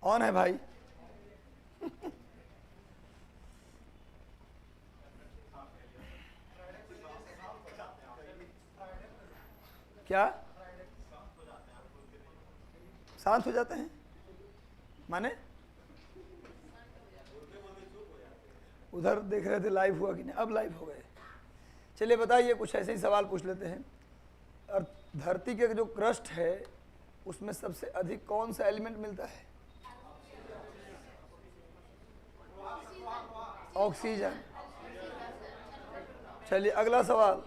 On है भाई। क्या शांत हो जाते हैं माने? उधर देख रहे थे लाइव हुआ कि नहीं, अब लाइव हो गए। चलिए बताइए, कुछ ऐसे ही सवाल पूछ लेते हैं। और धरती के जो क्रस्ट है उसमें सबसे अधिक कौन सा एलिमेंट मिलता है? ऑक्सीजन। चलिए अगला सवाल,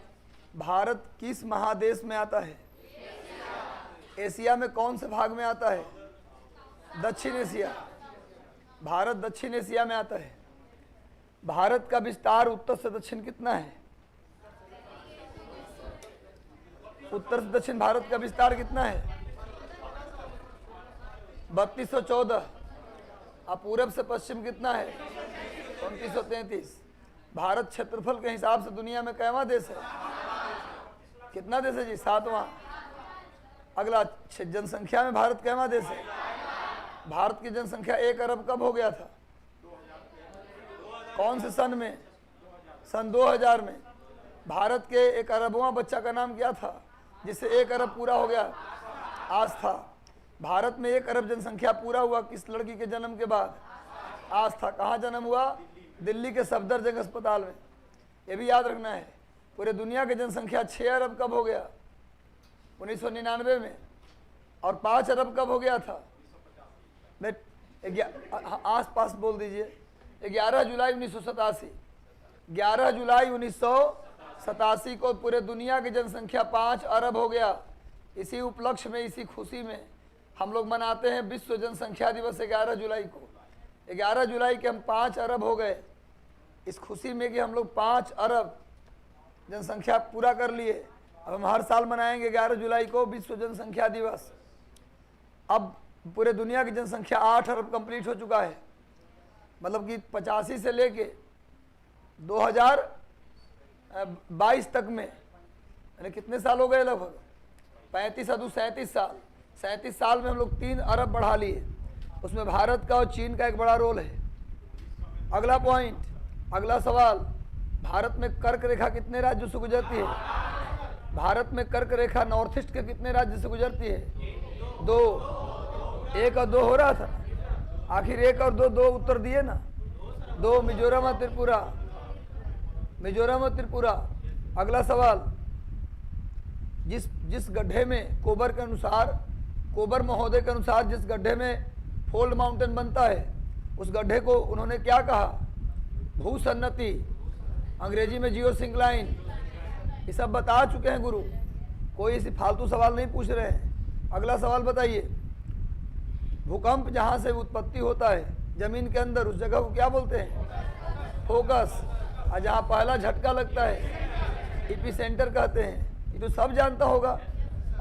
भारत किस महादेश में आता है? एशिया में कौन से भाग में आता है? दक्षिण एशिया। भारत दक्षिण एशिया में आता है। भारत का विस्तार उत्तर से दक्षिण कितना है? उत्तर से दक्षिण भारत का विस्तार कितना है? 3214। और पूरब से पश्चिम कितना है? 2933। भारत क्षेत्रफल के हिसाब से दुनिया में कैवां देश है? कितना देश है जी? 7वां। अगला, जनसंख्या में भारत कैवां देश है? भारत की जनसंख्या 1 अरब कब हो गया था? कौन से सन में? सन 2000 में। भारत के 1 अरबवां बच्चा का नाम क्या था जिससे 1 अरब पूरा हो गया? आज था। भारत में 1 अरब जनसंख्या पूरा हुआ किस लड़की के जन्म के बाद? आज था। कहाँ जन्म हुआ? दिल्ली के सफदरजंग अस्पताल में। ये भी याद रखना है। पूरे दुनिया की जनसंख्या 6 अरब कब हो गया? 1999 में। और 5 अरब कब हो गया था? आस पास बोल दीजिए। 11 जुलाई 1987। 11 जुलाई 1987 को पूरे दुनिया की जनसंख्या 5 अरब हो गया। इसी उपलक्ष्य में, इसी खुशी में हम लोग मनाते हैं विश्व जनसंख्या दिवस 11 जुलाई को। 11 जुलाई के हम 5 अरब हो गए, इस खुशी में कि हम लोग 5 अरब जनसंख्या पूरा कर लिए। अब हम हर साल मनाएंगे 11 जुलाई को विश्व जनसंख्या दिवस। अब पूरे दुनिया की जनसंख्या 8 अरब कंप्लीट हो चुका है। मतलब कि 85 से लेके 2022 तक में, यानी कितने साल हो गए? लगभग 35 अदू 37 साल। 37 साल में हम लोग 3 अरब बढ़ा लिए। उसमें भारत का और चीन का एक बड़ा रोल है। अगला पॉइंट, अगला सवाल, भारत में कर्क रेखा कितने राज्यों से गुजरती है? भारत में कर्क रेखा नॉर्थ ईस्ट के कितने राज्य से गुजरती है? 2। 1 और 2 हो रहा था, आखिर 1 और 2 उत्तर दिए ना। 2 मिजोरम और त्रिपुरा। मिजोरम और त्रिपुरा। अगला सवाल, जिस गड्ढे में कोबर महोदय के अनुसार जिस गड्ढे में फोल्ड माउंटेन बनता है, उस गड्ढे को उन्होंने क्या कहा? भूसन्नति, अंग्रेजी में जियोसिंक्लाइन। ये सब बता चुके हैं गुरु, कोई ऐसी फालतू सवाल नहीं पूछ रहे हैं। अगला सवाल बताइए, भूकंप जहाँ से उत्पत्ति होता है जमीन के अंदर, उस जगह को क्या बोलते हैं? फोकस। और जहाँ पहला झटका लगता है एपिसेंटर कहते हैं। ये तो सब जानता होगा।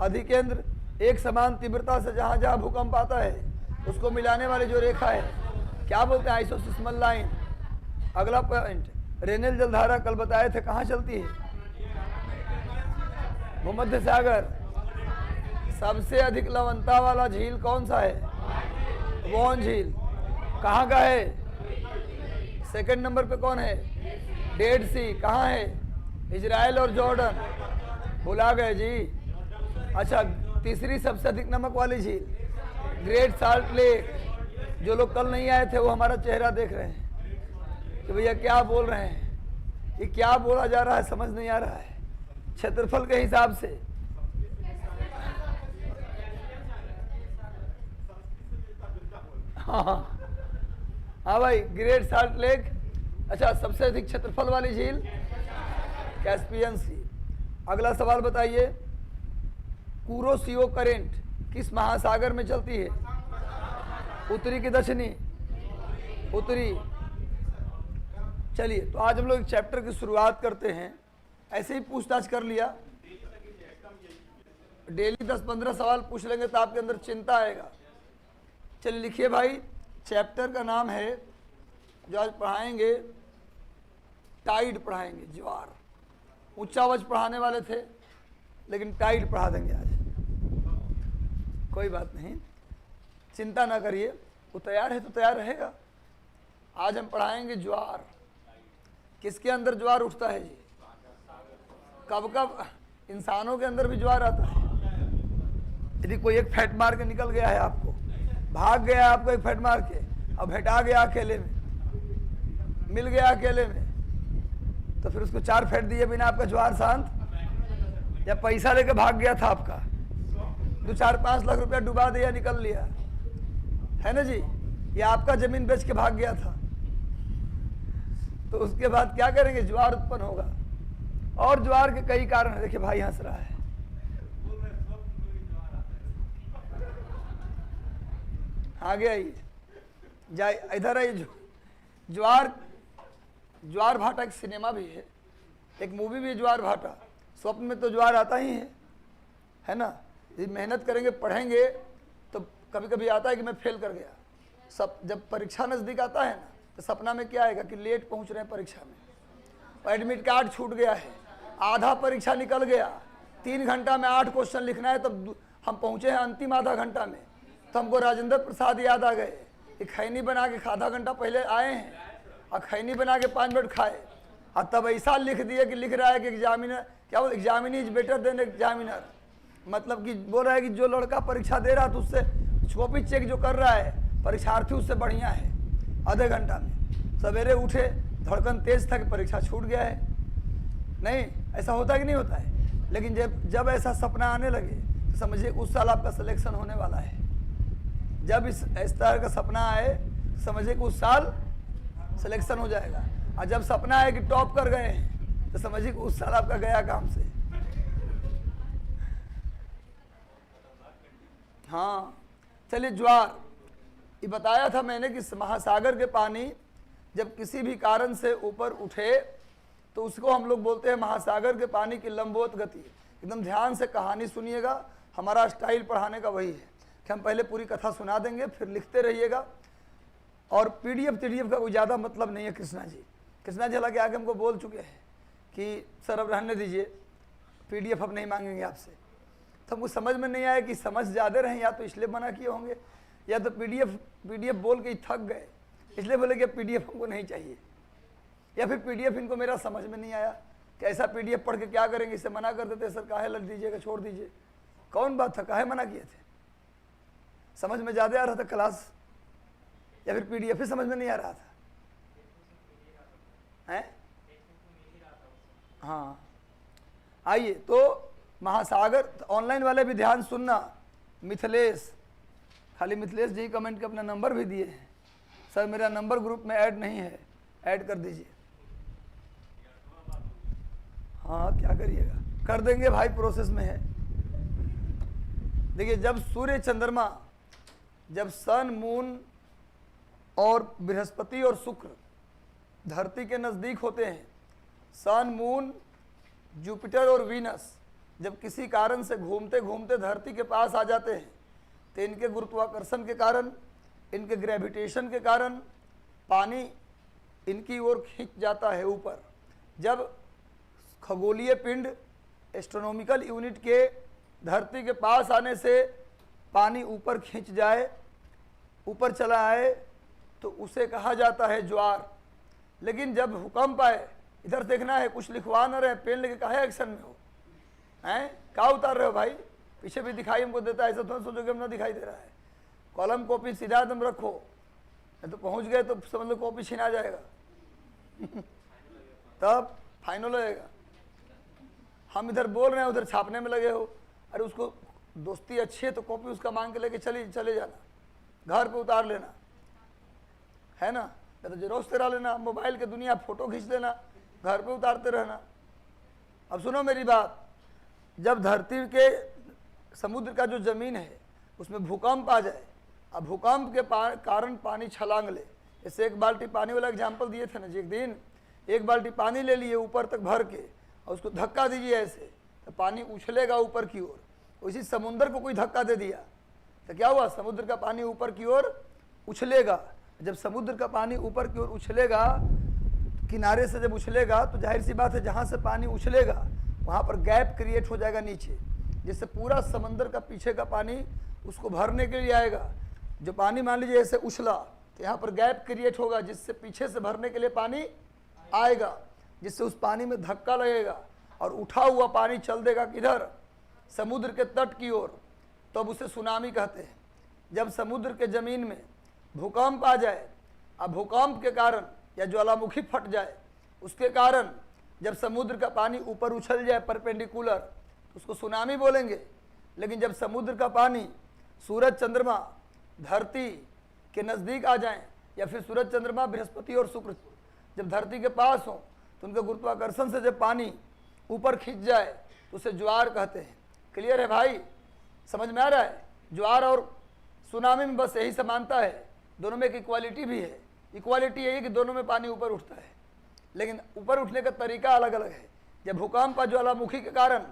अधिकेंद्र एक समान तीव्रता से जहाँ जहाँ भूकंप आता है उसको मिलाने वाली जो रेखा है क्या बोलते हैं? आइसोसिस्मल लाइन। अगला पॉइंट, रेनेल जलधारा कल बताए थे कहाँ चलती है? भूमध्य सागर। सबसे अधिक लवणता वाला झील कौन सा है? वॉन झील। कहाँ का है? सेकंड नंबर पे कौन है? डेड सी। कहाँ है? इजराइल और जॉर्डन। भुला गए जी। अच्छा, तीसरी सबसे अधिक नमक वाली झील ग्रेट साल्ट लेक। जो लोग कल नहीं आए थे वो हमारा चेहरा देख रहे हैं कि भैया क्या बोल रहे हैं, ये क्या बोला जा रहा है, समझ नहीं आ रहा है। क्षेत्रफल के हिसाब से हाँ भाई, ग्रेट साल्ट लेक। अच्छा, सबसे अधिक क्षेत्रफल वाली झील कैस्पियन सी। अगला सवाल बताइए, कुरोशियो करेंट किस महासागर में चलती है? उत्तरी की दक्षिणी? उत्तरी। चलिए, तो आज हम लोग एक चैप्टर की शुरुआत करते हैं। ऐसे ही पूछताछ कर लिया, डेली 10-15 सवाल पूछ लेंगे तो आपके अंदर चिंता आएगा। चलिए लिखिए भाई, चैप्टर का नाम है जो आज पढ़ाएंगे, टाइड पढ़ाएंगे, ज्वार। उच्चावच पढ़ाने वाले थे लेकिन टाइड पढ़ा देंगे आज। कोई बात नहीं, चिंता ना करिए। वो तैयार है तो तैयार रहेगा। आज हम पढ़ाएंगे ज्वार। किसके अंदर ज्वार उठता है जी? कब कब इंसानों के अंदर भी ज्वार आता है। यदि कोई एक फैट मार के निकल गया है, आपको भाग गया आपको एक फैट मार के, अब भेटा गया अकेले में, मिल गया अकेले में, तो फिर उसको 4 फैट दिए बिना आपका ज्वार शांत? या पैसा लेके भाग गया था आपका, 2-4-5 लाख रुपया डुबा दिया, निकल लिया, है ना जी? या आपका जमीन बेच के भाग गया था, तो उसके बाद क्या करेंगे? ज्वार उत्पन्न होगा। और ज्वार के कई कारण है। देखिए भाई हंस रहा है। आगे आइए, जाए इधर आइए। ज्वार भाटा एक सिनेमा भी है, एक मूवी भी है ज्वार भाटा। स्वप्न में तो ज्वार आता ही है ना? यदि मेहनत करेंगे, पढ़ेंगे, तो कभी कभी आता है कि मैं फेल कर गया। सब जब परीक्षा नज़दीक आता है ना, तो सपना में क्या आएगा कि लेट पहुंच रहे हैं परीक्षा में, एडमिट कार्ड छूट गया है, आधा परीक्षा निकल गया, 3 घंटा में 8 क्वेश्चन लिखना है, तब हम पहुंचे हैं अंतिम आधा घंटा में, तो हमको राजेंद्र प्रसाद याद आ गए कि खैनी बना के आधा घंटा पहले आए हैं और खैनी बना के 5 मिनट खाए, और तब ऐसा लिख दिए कि लिख रहा है कि एग्जामिनर क्या बोल, examinee is better than examiner. मतलब कि बोल रहा है कि जो लड़का परीक्षा दे रहा है तो उससे कॉपी चेक जो कर रहा है परीक्षार्थी उससे बढ़िया है। आधे घंटा में सवेरे उठे, धड़कन तेज था कि परीक्षा छूट गया है। नहीं, ऐसा होता है कि नहीं होता है? लेकिन जब ऐसा सपना आने लगे तो समझिए उस साल आपका सिलेक्शन होने वाला है। जब इस तरह का सपना आए समझिए कि उस साल सिलेक्शन हो जाएगा, और जब सपना आए कि टॉप कर गए हैं तो समझिए कि उस साल आपका गया काम से। हाँ चलिए, ज्वार ये बताया था मैंने कि महासागर के पानी जब किसी भी कारण से ऊपर उठे तो उसको हम लोग बोलते हैं महासागर के पानी की लंबवत गति। एकदम ध्यान से कहानी सुनिएगा, हमारा स्टाइल पढ़ाने का वही है कि हम पहले पूरी कथा सुना देंगे, फिर लिखते रहिएगा। और पीडीएफ का कोई ज़्यादा मतलब नहीं है। कृष्णा जी हालांकि आगे हमको बोल चुके हैं कि सर अब रहने दीजिए, पीडीएफ अब नहीं मांगेंगे आपसे। तो हमको समझ में नहीं आया कि समझ ज़्यादा रहें, या तो इसलिए मना किए होंगे, या तो पीडीएफ बोल के ही थक गए इसलिए बोले कि पीडीएफ हमको नहीं चाहिए, या फिर पीडीएफ इनको मेरा समझ में नहीं आया कि ऐसा पीडीएफ पढ़ के क्या करेंगे, इसे मना कर देते सर काहे लग दीजिएगा, छोड़ दीजिए। कौन बात था, काहे मना किए थे? समझ में ज़्यादा आ रहा था क्लास, या फिर पीडीएफ ही समझ में नहीं आ रहा था? हैं? हाँ आइए, तो महासागर, ऑनलाइन वाले भी ध्यान सुनना। मिथिलेश, खाली मिथिलेश जी कमेंट के अपना नंबर भी दिए हैं, सर मेरा नंबर ग्रुप में ऐड नहीं है, ऐड कर दीजिए। हाँ क्या करिएगा, कर देंगे भाई, प्रोसेस में है। देखिए जब सूर्य चंद्रमा, जब सन मून और बृहस्पति और शुक्र धरती के नज़दीक होते हैं, सन मून जुपिटर और वीनस जब किसी कारण से घूमते घूमते धरती के पास आ जाते हैं, तो इनके गुरुत्वाकर्षण के कारण, इनके ग्रेविटेशन के कारण पानी इनकी ओर खींच जाता है ऊपर। जब खगोलीय पिंड एस्ट्रोनॉमिकल यूनिट के धरती के पास आने से पानी ऊपर खींच जाए, ऊपर चला आए, तो उसे कहा जाता है ज्वार। लेकिन जब भूकंप आए, इधर देखना है, कुछ लिखवा न रहे, पेन लेके काहे एक्शन में हो, हैं क्या उतार रहे हो भाई? पीछे भी दिखाई हमको देता है, ऐसा थोड़ा सोचो कि हम ना दिखाई दे रहा है। कॉलम कॉपी सीधा एकदम रखो, नहीं तो पहुंच गए तो समझ लो कॉपी छीना जाएगा तब फाइनल होएगा। हम इधर बोल रहे हैं, उधर छापने में लगे हो। अरे उसको दोस्ती अच्छी है तो कॉपी उसका मांग के लेके चले जाना, घर पे उतार लेना, है ना? या तो जेरोक्स करा लेना, मोबाइल के दुनिया फोटो खींच लेना, घर पे उतारते रहना। अब सुनो मेरी बात, जब धरती के समुद्र का जो ज़मीन है उसमें भूकंप आ जाए, अब भूकंप के कारण पानी छलांग ले, जैसे 1 बाल्टी पानी वाला एग्जाम्पल दिए थे ना जी, एक दिन 1 बाल्टी पानी ले लिए ऊपर तक भर के, और उसको धक्का दीजिए ऐसे, तो पानी उछलेगा ऊपर की ओर। उसी समुद्र को कोई धक्का दे दिया तो क्या हुआ? समुद्र का पानी ऊपर की ओर उछलेगा। जब समुद्र का पानी ऊपर की ओर उछलेगा, किनारे से जब उछलेगा, तो जाहिर सी बात है जहाँ से पानी उछलेगा वहाँ पर गैप क्रिएट हो जाएगा नीचे, जिससे पूरा समंदर का पीछे का पानी उसको भरने के लिए आएगा। जो पानी मान लीजिए ऐसे उछला तो यहाँ पर गैप क्रिएट होगा, जिससे पीछे से भरने के लिए पानी आएगा, जिससे उस पानी में धक्का लगेगा और उठा हुआ पानी चल देगा किधर, समुद्र के तट की ओर, तो अब उसे सुनामी कहते हैं। जब समुद्र के ज़मीन में भूकंप आ जाए, अब भूकंप के कारण या ज्वालामुखी फट जाए, उसके कारण जब समुद्र का पानी ऊपर उछल जाए परपेंडिकुलर, तो उसको सुनामी बोलेंगे। लेकिन जब समुद्र का पानी सूरज चंद्रमा धरती के नज़दीक आ जाएं, या फिर सूरज चंद्रमा बृहस्पति और शुक्र जब धरती के पास हों, तो उनके गुरुत्वाकर्षण से जब पानी ऊपर खींच जाए तो उसे ज्वार कहते हैं। क्लियर है भाई, समझ में आ रहा है? ज्वार और सुनामी में बस यही समानता है, दोनों में एक इक्वालिटी भी है। इक्वालिटी यही कि दोनों में पानी ऊपर उठता है, लेकिन ऊपर उठने का तरीका अलग अलग है। जब भूकंप और ज्वालामुखी के कारण,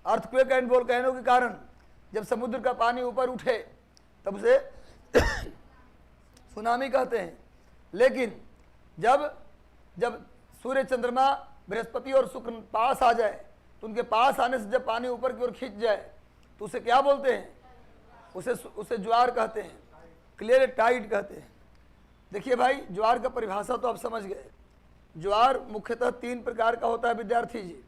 अर्थक्वेक एंड वोल्केनो के कारण जब समुद्र का पानी ऊपर उठे तब उसे सुनामी कहते हैं। लेकिन जब जब सूर्य चंद्रमा बृहस्पति और शुक्र पास आ जाए, तो उनके पास आने से जब पानी ऊपर की ओर खींच जाए तो उसे क्या बोलते हैं? उसे ज्वार कहते हैं। क्लियर? टाइड कहते हैं। देखिए भाई, ज्वार का परिभाषा तो आप समझ गए। ज्वार मुख्यतः 3 प्रकार का होता है विद्यार्थी जी।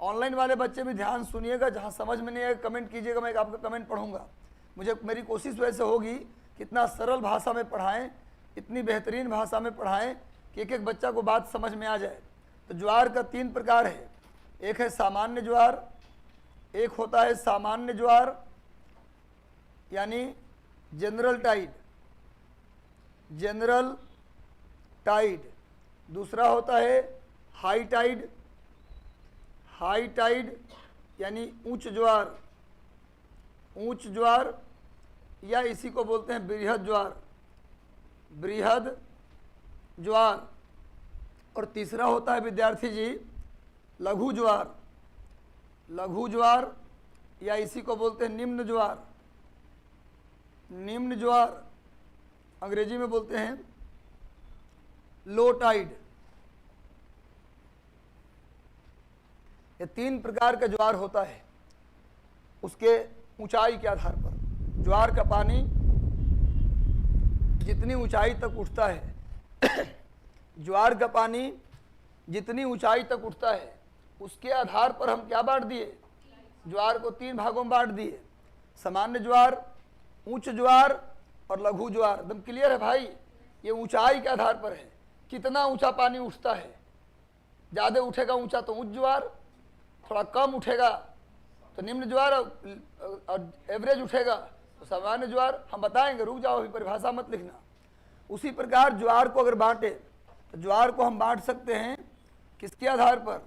ऑनलाइन वाले बच्चे भी ध्यान सुनिएगा, जहाँ समझ में नहीं आएगा कमेंट कीजिएगा, मैं आपका कमेंट पढ़ूंगा। मेरी कोशिश वैसे होगी कि इतना सरल भाषा में पढ़ाएं, इतनी बेहतरीन भाषा में पढ़ाएं कि एक एक बच्चा को बात समझ में आ जाए। तो ज्वार का 3 प्रकार है। एक है सामान्य ज्वार, एक होता है सामान्य ज्वार यानी जनरल टाइड, जनरल टाइड। दूसरा होता है हाई टाइड, हाई टाइड यानी उच्च ज्वार, उच्च ज्वार, या इसी को बोलते हैं बृहद ज्वार, बृहद ज्वार। और तीसरा होता है विद्यार्थी जी लघु ज्वार, लघु ज्वार, या इसी को बोलते हैं निम्न ज्वार, निम्न ज्वार अंग्रेजी में बोलते हैं लो टाइड। ये 3 प्रकार का ज्वार होता है उसके ऊंचाई के आधार पर। ज्वार का पानी जितनी ऊंचाई तक उठता है ज्वार का पानी जितनी ऊंचाई तक उठता है उसके आधार पर हम क्या बांट दिए? ज्वार को 3 भागों में बांट दिए, सामान्य ज्वार, उच्च ज्वार और लघु ज्वार। एकदम क्लियर है भाई? ये ऊंचाई के आधार पर है, कितना ऊंचा पानी उठता है। ज़्यादा उठेगा ऊंचा तो उच्च ज्वार, थोड़ा कम उठेगा तो निम्न ज्वार, और एवरेज उठेगा तो सामान्य ज्वार। हम बताएंगे, रुक जाओ, अभी परिभाषा मत लिखना। उसी प्रकार ज्वार को अगर बांटे तो ज्वार को हम बांट सकते हैं किसके आधार पर?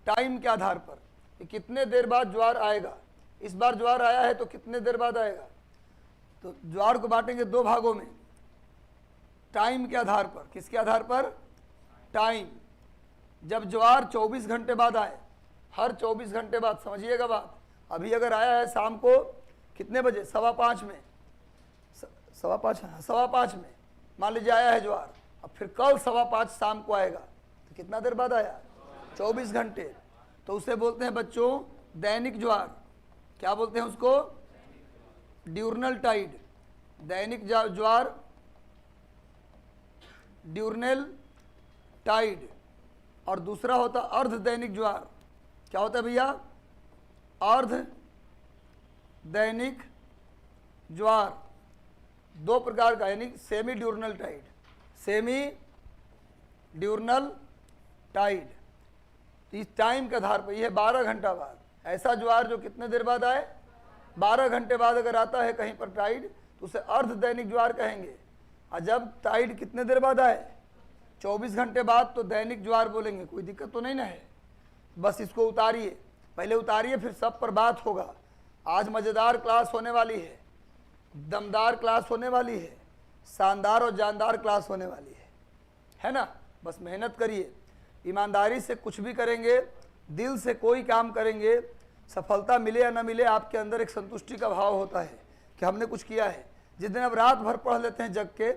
टाइम के आधार पर, कि कितने देर बाद ज्वार आएगा। इस बार ज्वार आया है तो कितने देर बाद आएगा। तो ज्वार को बांटेंगे 2 भागों में, टाइम के आधार पर। किसके आधार पर? टाइम। जब ज्वार 24 घंटे बाद आए, हर 24 घंटे बाद, समझिएगा बात। अभी अगर आया है शाम को कितने बजे? 5:15 में, 5:15 में मान लीजिए आया है ज्वार, अब फिर कल 5:15 शाम को आएगा, तो कितना देर बाद आया? 24 घंटे। तो उसे बोलते हैं बच्चों दैनिक ज्वार। क्या बोलते हैं उसको? ड्यूरनल टाइड, दैनिक ज्वार, ड्यूरनल टाइड। और दूसरा होता अर्ध दैनिक ज्वार। क्या होता है भैया? अर्ध दैनिक ज्वार। 2 प्रकार का, यानी semi diurnal tide, semi diurnal tide. तो इस टाइम के आधार पर यह 12 घंटा बाद ऐसा ज्वार जो कितने देर बाद आए? 12 घंटे बाद अगर आता है कहीं पर टाइड तो उसे अर्ध दैनिक ज्वार कहेंगे। और जब टाइड कितने देर बाद आए? 24 घंटे बाद, तो दैनिक ज्वार बोलेंगे। कोई दिक्कत तो नहीं ना है? बस इसको उतारिए, पहले उतारिए, फिर सब पर बात होगा। आज मज़ेदार क्लास होने वाली है, दमदार क्लास होने वाली है, शानदार और जानदार क्लास होने वाली है ना? बस मेहनत करिए, ईमानदारी से कुछ भी करेंगे, दिल से कोई काम करेंगे, सफलता मिले या ना मिले, आपके अंदर एक संतुष्टि का भाव होता है कि हमने कुछ किया है। जिस दिन आप रात भर पढ़ लेते हैं जग के,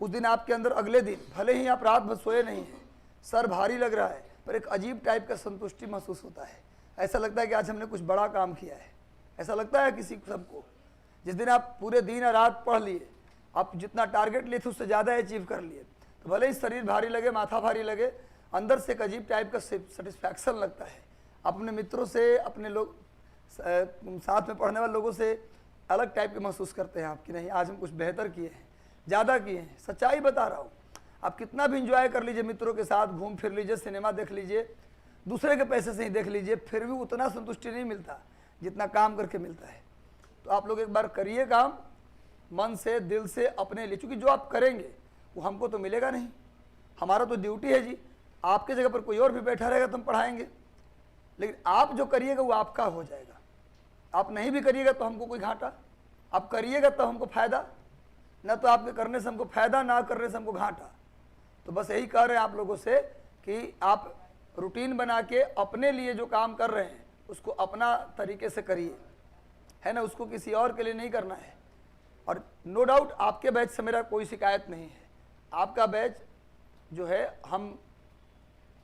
उस दिन आपके अंदर अगले दिन, भले ही आप रात भर सोए नहीं हैं, सर भारी लग रहा है, पर एक अजीब टाइप का संतुष्टि महसूस होता है। ऐसा लगता है कि आज हमने कुछ बड़ा काम किया है। ऐसा लगता है किसी सबको? जिस दिन आप पूरे दिन और रात पढ़ लिए आप जितना टारगेट लिए थे उससे ज़्यादा अचीव कर लिए, तो भले ही शरीर भारी लगे, माथा भारी लगे, अंदर से एक अजीब टाइप का सेटिस्फैक्शन लगता है। अपने मित्रों से, अपने लोग साथ में पढ़ने वाले लोगों से अलग टाइप के महसूस करते हैं आप कि नहीं आज हम कुछ बेहतर किए हैं, ज़्यादा किए हैं। सच्चाई बता रहा हूँ, आप कितना भी इंजॉय कर लीजिए, मित्रों के साथ घूम फिर लीजिए, सिनेमा देख लीजिए, दूसरे के पैसे से ही देख लीजिए, फिर भी उतना संतुष्टि नहीं मिलता जितना काम करके मिलता है। तो आप लोग एक बार करिए काम मन से, दिल से, अपने लिए, क्योंकि जो आप करेंगे वो हमको तो मिलेगा नहीं, हमारा तो ड्यूटी है जी। आपके जगह पर कोई और भी बैठा रहेगा तो हम पढ़ाएंगे, लेकिन आप जो करिएगा वो आपका हो जाएगा। आप नहीं भी करिएगा तो हमको कोई घाटा, आप करिएगा तो हमको फायदा, ना तो आपके करने से हमको फायदा, ना करने से हमको घाटा। तो बस यही कह रहे हैं आप लोगों से कि आप रूटीन बना के अपने लिए जो काम कर रहे हैं उसको अपना तरीके से करिए, है ना, उसको किसी और के लिए नहीं करना है। और नो डाउट आपके बैच से मेरा कोई शिकायत नहीं है, आपका बैच जो है हम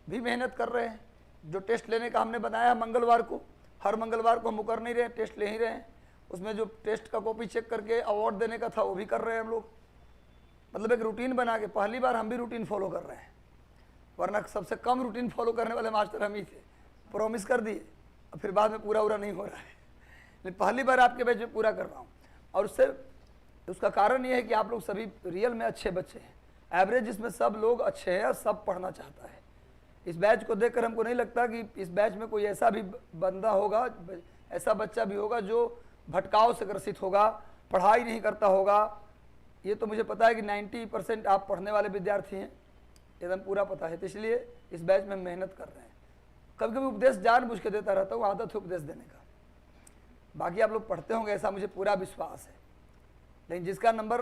भी मेहनत कर रहे हैं। जो टेस्ट लेने का हमने बनाया है मंगलवार को, हर मंगलवार को हम मुकर नहीं रहे हैं, टेस्ट ले ही रहे हैं। उसमें जो टेस्ट का कॉपी चेक करके अवार्ड देने का था वो भी कर रहे हैं हम लोग, मतलब एक रूटीन बना के। पहली बार हम भी रूटीन फॉलो कर रहे हैं, वरना सबसे कम रूटीन फॉलो करने वाले मास्टर हम ही थे। प्रॉमिस कर दिए और फिर बाद में पूरा नहीं हो रहा है, लेकिन पहली बार आपके बैच में पूरा कर रहा हूँ। और उसका कारण ये है कि आप लोग सभी रियल में अच्छे बच्चे हैं, एवरेज इसमें सब लोग अच्छे हैं और सब पढ़ना चाहता है। इस बैच को देखकर हमको नहीं लगता कि इस बैच में कोई ऐसा भी बंदा होगा, ऐसा बच्चा भी होगा जो भटकाव से ग्रसित होगा, पढ़ाई नहीं करता होगा। ये तो मुझे पता है कि 90% आप पढ़ने वाले विद्यार्थी हैं, एकदम पूरा पता है। तो इसलिए इस बैच में मेहनत कर रहे हैं। कभी कभी उपदेश जानबूझ के देता रहता हूँ, आदत है उपदेश देने का। बाकी आप लोग पढ़ते होंगे ऐसा मुझे पूरा विश्वास है, लेकिन जिसका नंबर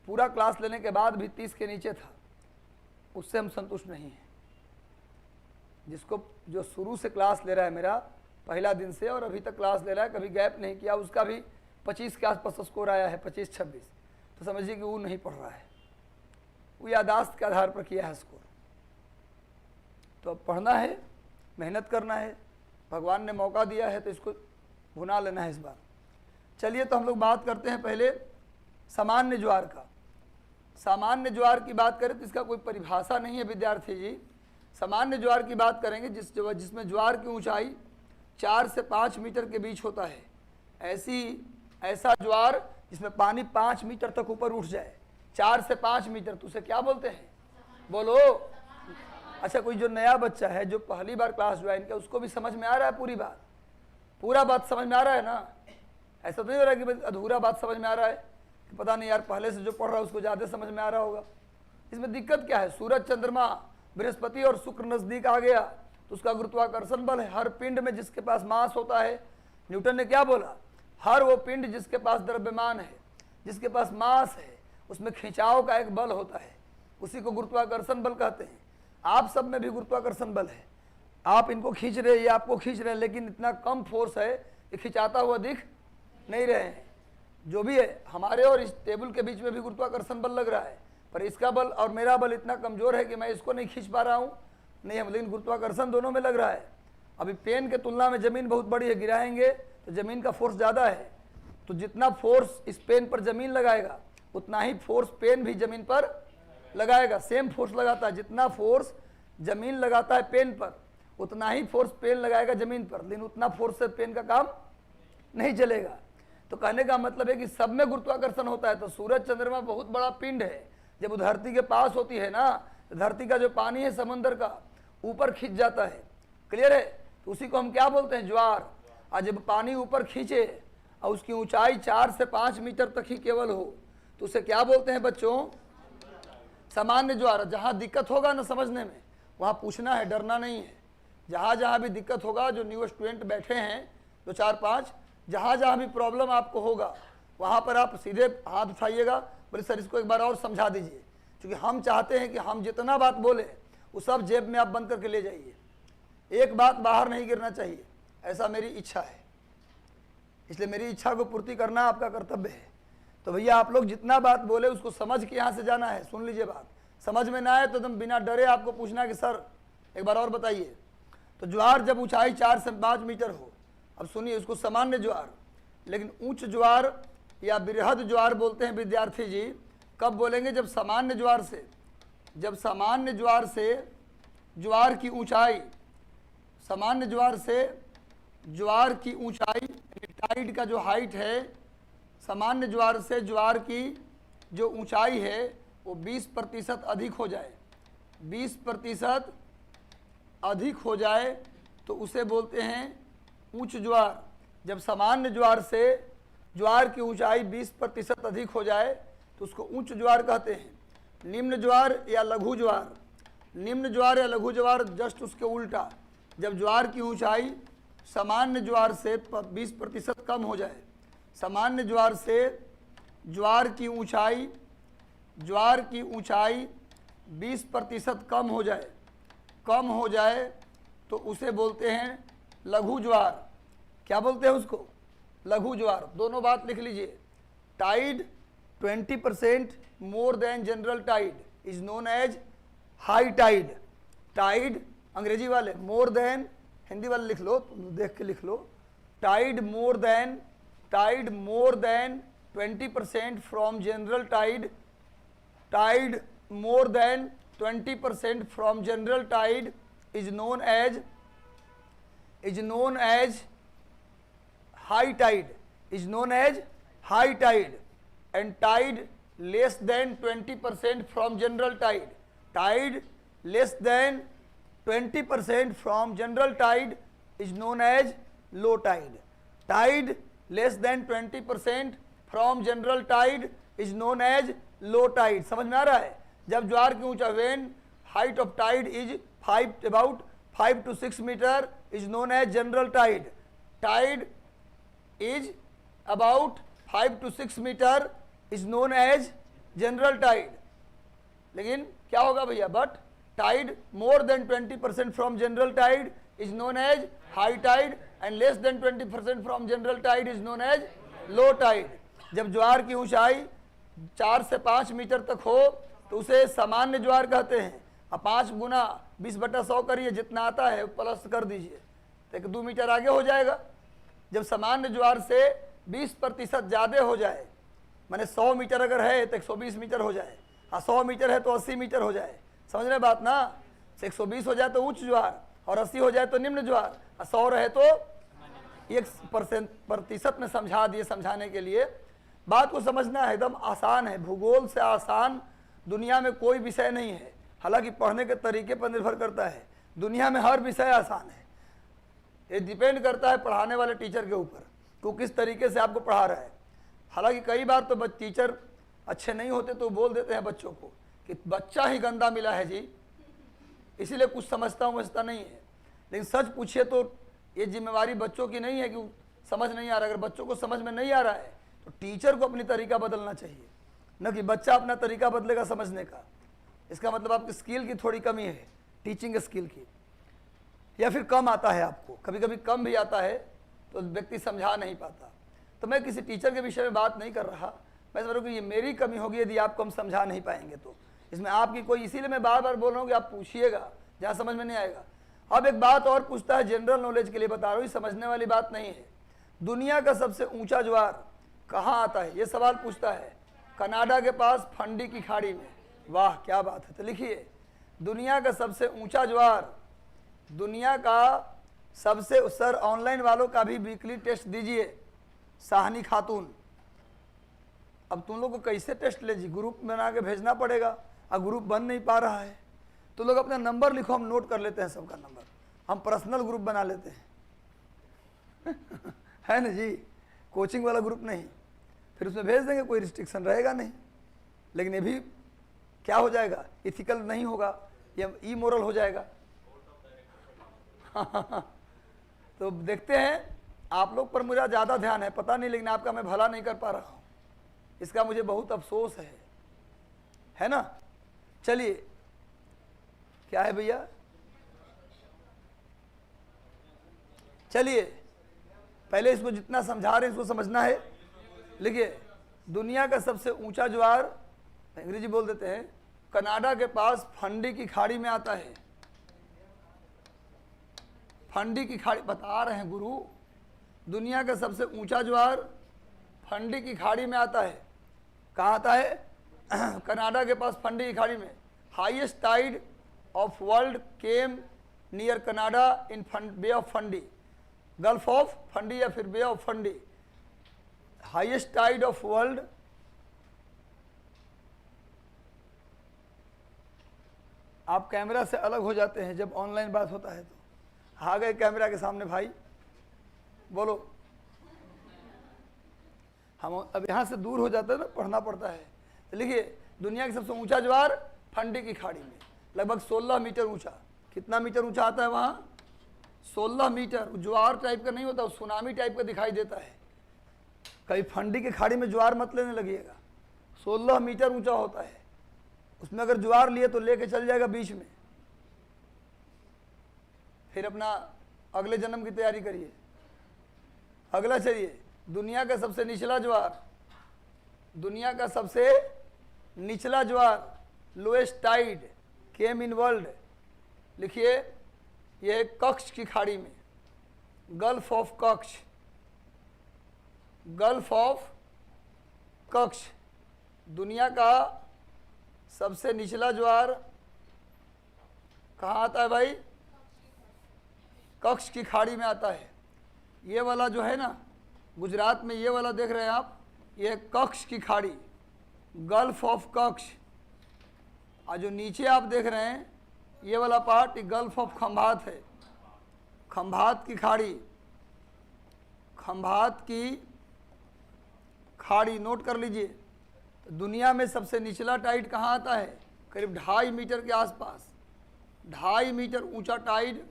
पूरा क्लास लेने के बाद भी 30 के नीचे था उससे हम संतुष्ट नहीं हैं। जिसको जो शुरू से क्लास ले रहा है मेरा पहला दिन से और अभी तक क्लास ले रहा है, कभी गैप नहीं किया, उसका भी 25 के आसपास स्कोर आया है, 25-26, तो समझिए कि वो नहीं पढ़ रहा है, वो यादाश्त के आधार पर किया है स्कोर। तो अब पढ़ना है, मेहनत करना है, भगवान ने मौका दिया है तो इसको भुना लेना है इस बार। चलिए तो हम लोग बात करते हैं पहले सामान्य ज्वार का। सामान्य ज्वार की बात करें तो इसका कोई परिभाषा नहीं है विद्यार्थी जी। सामान्य ज्वार की बात करेंगे जिसमें ज्वार की ऊंचाई 4 से 5 मीटर के बीच होता है। ऐसा ज्वार जिसमें पानी 5 मीटर तक ऊपर उठ जाए, 4 से 5 मीटर, तो उसे क्या बोलते हैं, बोलो। अच्छा, कोई जो नया बच्चा है जो पहली बार क्लास ज्वाइन किया उसको भी समझ में आ रहा है पूरा बात समझ में आ रहा है ना? ऐसा तो नहीं हो रहा कि अधूरा बात समझ में आ रहा है कि पता नहीं यार पहले से जो पढ़ रहा है उसको ज़्यादा समझ में आ रहा होगा। इसमें दिक्कत क्या है? सूरज, चंद्रमा, बृहस्पति और शुक्र नज़दीक आ गया तो उसका गुरुत्वाकर्षण बल है। हर पिंड में जिसके पास मास होता है, न्यूटन ने क्या बोला, हर वो पिंड जिसके पास द्रव्यमान है, जिसके पास मास है, उसमें खिंचाव का एक बल होता है, उसी को गुरुत्वाकर्षण बल कहते हैं। आप सब में भी गुरुत्वाकर्षण बल है, आप इनको खींच रहे हैं, ये आपको खींच रहे हैं, लेकिन इतना कम फोर्स है कि खिंचाता हुआ दिख नहीं रहे हैं। जो भी है, हमारे और इस टेबल के बीच में भी गुरुत्वाकर्षण बल लग रहा है, पर इसका बल और मेरा बल इतना कमजोर है कि मैं इसको नहीं खींच पा रहा हूँ, नहीं हम, लेकिन गुरुत्वाकर्षण दोनों में लग रहा है। अभी पेन के तुलना में जमीन बहुत बड़ी है, गिराएंगे तो जमीन का फोर्स ज़्यादा है, तो जितना फोर्स इस पेन पर जमीन लगाएगा उतना ही फोर्स पेन भी जमीन पर लगाएगा। सेम फोर्स लगाता है, जितना फोर्स जमीन लगाता है पेन पर उतना ही फोर्स पेन लगाएगा जमीन पर, लेकिन उतना फोर्स से पेन का काम नहीं चलेगा। तो कहने का मतलब है कि सब में गुरुत्वाकर्षण होता है। तो सूरज, चंद्रमा बहुत बड़ा पिंड है, जब वो धरती के पास होती है ना, तो धरती का जो पानी है समंदर का ऊपर खींच जाता है, क्लियर है? तो उसी को हम क्या बोलते हैं, ज्वार। और जब पानी ऊपर खींचे और उसकी ऊंचाई 4 से 5 मीटर तक ही केवल हो तो उसे क्या बोलते हैं बच्चों, सामान्य ज्वार। जहाँ दिक्कत होगा ना समझने में वहाँ पूछना है, डरना नहीं है। जहाँ जहाँ भी दिक्कत होगा, जो न्यू स्टूडेंट बैठे हैं 2, 4, 5, जहाँ जहाँ भी प्रॉब्लम आपको होगा वहाँ पर आप सीधे हाथ उठाइएगा, बोले सर इसको एक बार और समझा दीजिए, क्योंकि हम चाहते हैं कि हम जितना बात बोले वो सब जेब में आप बंद करके ले जाइए, एक बात बाहर नहीं गिरना चाहिए, ऐसा मेरी इच्छा है। इसलिए मेरी इच्छा को पूर्ति करना आपका कर्तव्य है। तो भैया आप लोग जितना बात बोले उसको समझ के यहाँ से जाना है। सुन लीजिए बात, समझ में ना आए तो एकदम बिना डरे आपको पूछना कि सर एक बार और बताइए। तो ज्वार जब ऊंचाई 4 से 5 मीटर हो, अब सुनिए उसको सामान्य ज्वार, लेकिन उच्च ज्वार या बृहद ज्वार बोलते हैं विद्यार्थी जी, कब बोलेंगे? जब सामान्य ज्वार से, जब सामान्य ज्वार से ज्वार की ऊंचाई, सामान्य ज्वार से ज्वार की ऊंचाई, टाइड का जो हाइट है, सामान्य ज्वार से ज्वार की जो ऊंचाई है वो 20% अधिक हो जाए, 20% अधिक हो जाए तो उसे बोलते हैं उच्च ज्वार। जब सामान्य ज्वार से ज्वार की ऊंचाई 20% अधिक हो जाए तो उसको उच्च ज्वार कहते हैं। निम्न ज्वार या लघु ज्वार, निम्न ज्वार या लघु ज्वार जस्ट उसके उल्टा, जब ज्वार की ऊंचाई सामान्य ज्वार से 20% कम हो जाए, सामान्य ज्वार से ज्वार की ऊंचाई 20% कम हो जाए तो उसे बोलते हैं लघु ज्वार। क्या बोलते हैं उसको? लघु ज्वार। दोनों बात लिख लीजिए। Tide 20% more than general tide is known as high tide. Tide अंग्रेजी वाले मोर देन, हिंदी वाले लिख लो, तुम देख के लिख लो। Tide more than 20% from general tide, tide more than 20% from general tide is known as high tide, is known as high tide, and tide less than 20% from general tide, tide less than 20% from general tide is known as low tide, tide less than 20% from general tide is known as low tide। समझ में आ रहा है? जब ज्वार की ऊंचाई, when height of tide is about 5 to 6 meter is known as general tide, tide is about 5 to 6 meter is known as general tide। लेकिन क्या होगा भैया? But tide more than 20% from general tide is known as high tide and less than 20% from general tide is known as low tide। जब ज्वार की ऊंचाई 4 से 5 metre तक हो तो उसे सामान्य ज्वार कहते हैं। अब 5 गुना 20/100 करिए, जितना आता है प्लस कर दीजिए तो 1-2 मीटर आगे हो जाएगा। जब सामान्य ज्वार से 20% ज़्यादा हो जाए, माने 100 मीटर अगर है तो 120 मीटर हो जाए, 100 मीटर है तो 80 मीटर हो जाए। समझ रहे बात ना? 120 हो जाए तो उच्च ज्वार और 80 हो जाए तो निम्न ज्वार, 100 रहे तो 1% में समझा दिए। समझाने के लिए बात को समझना है, एकदम आसान है। भूगोल से आसान दुनिया में कोई विषय नहीं है, हालांकि पढ़ने के तरीके पर निर्भर करता है। दुनिया में हर विषय आसान है, ये डिपेंड करता है पढ़ाने वाले टीचर के ऊपर कि वो किस तरीके से आपको पढ़ा रहा है। हालांकि कई बार तो टीचर अच्छे नहीं होते तो बोल देते हैं बच्चों को कि बच्चा ही गंदा मिला है जी, इसीलिए कुछ समझता नहीं है। लेकिन सच पूछिए तो ये जिम्मेवारी बच्चों की नहीं है कि समझ नहीं आ रहा। अगर बच्चों को समझ में नहीं आ रहा है तो टीचर को अपनी तरीका बदलना चाहिए, न कि बच्चा अपना तरीका बदलेगा समझने का। इसका मतलब आपकी स्किल की थोड़ी कमी है, टीचिंग स्किल की, या फिर कम आता है आपको, कभी कभी कम भी आता है तो व्यक्ति समझा नहीं पाता। तो मैं किसी टीचर के विषय में बात नहीं कर रहा, मैं समझ रहा हूँ कि ये मेरी कमी होगी यदि आपको हम समझा नहीं पाएंगे तो। इसमें आपकी कोई, इसीलिए मैं बार बार बोल रहा हूँ कि आप पूछिएगा जहाँ समझ में नहीं आएगा। अब एक बात और पूछता है, जनरल नॉलेज के लिए बता रहा हूँ, समझने वाली बात नहीं है। दुनिया का सबसे ऊंचा ज्वार कहाँ आता है, ये सवाल पूछता है। कनाडा के पास फंडी की खाड़ी में। वाह क्या बात है। तो लिखिए, दुनिया का सबसे ऊंचा ज्वार, दुनिया का सबसे, सर ऑनलाइन वालों का भी वीकली टेस्ट दीजिए, साहनी खातून। अब तुम लोग को कैसे टेस्ट ले जी, ग्रुप बना के भेजना पड़ेगा, अब ग्रुप बन नहीं पा रहा है तो लोग अपना नंबर लिखो, हम नोट कर लेते हैं सबका नंबर, हम पर्सनल ग्रुप बना लेते हैं है ना जी, कोचिंग वाला ग्रुप नहीं, फिर उसमें भेज देंगे, कोई रिस्ट्रिक्शन रहेगा नहीं। लेकिन ये भी क्या हो जाएगा, इथिकल नहीं होगा, ये इमोरल हो जाएगा तो देखते हैं, आप लोग पर मुझे ज़्यादा ध्यान है, पता नहीं, लेकिन आपका मैं भला नहीं कर पा रहा हूँ, इसका मुझे बहुत अफसोस है ना। चलिए, क्या है भैया, चलिए पहले इसको जितना समझा रहे हैं इसको समझना है। लिखिए, दुनिया का सबसे ऊंचा ज्वार, अंग्रेजी बोल देते हैं, कनाडा के पास फंडी की खाड़ी में आता है। फंडी की खाड़ी बता रहे हैं गुरु, दुनिया का सबसे ऊंचा ज्वार फंडी की खाड़ी में आता है। कहाँ आता है? कनाडा के पास फंडी की खाड़ी में। Highest tide of world came near Canada in bay of Fundy, gulf of Fundy या फिर bay of Fundy. Highest tide of world, आप कैमरा से अलग हो जाते हैं जब ऑनलाइन बात होता है तो। आ गए कैमरा के सामने भाई, बोलो। हम अब यहाँ से दूर हो जाते हैं ना, पढ़ना पड़ता है। तो लिखिए, दुनिया की सबसे ऊंचा ज्वार फंडी की खाड़ी में, लगभग 16 मीटर ऊंचा। कितना मीटर ऊंचा आता है वहाँ? 16 मीटर। ज्वार टाइप का नहीं होता, सुनामी टाइप का दिखाई देता है। कहीं फंडी की खाड़ी में ज्वार मत लेने लगिएगा, 16 मीटर ऊंचा होता है। उसमें अगर ज्वार लिए तो लेके चल जाएगा बीच में। फिर अपना अगले जन्म की तैयारी करिए। अगला चलिए, दुनिया का सबसे निचला ज्वार, दुनिया का सबसे निचला ज्वार, lowest tide came in world. लिखिए, यह कच्छ की खाड़ी में, gulf of Kutch, gulf of Kutch. दुनिया का सबसे निचला ज्वार कहाँ आता है भाई? कच्छ की खाड़ी में आता है। ये वाला जो है ना, गुजरात में ये वाला देख रहे हैं आप, ये कच्छ की खाड़ी, गल्फ ऑफ कच्छ। और जो नीचे आप देख रहे हैं ये वाला पार्ट, ये गल्फ ऑफ खंभात है। खंभात की खाड़ी, खंभात की खाड़ी नोट कर लीजिए। तो दुनिया में सबसे निचला टाइड कहाँ आता है? करीब 2.5 मीटर के आसपास, 2.5 मीटर ऊंचा टाइड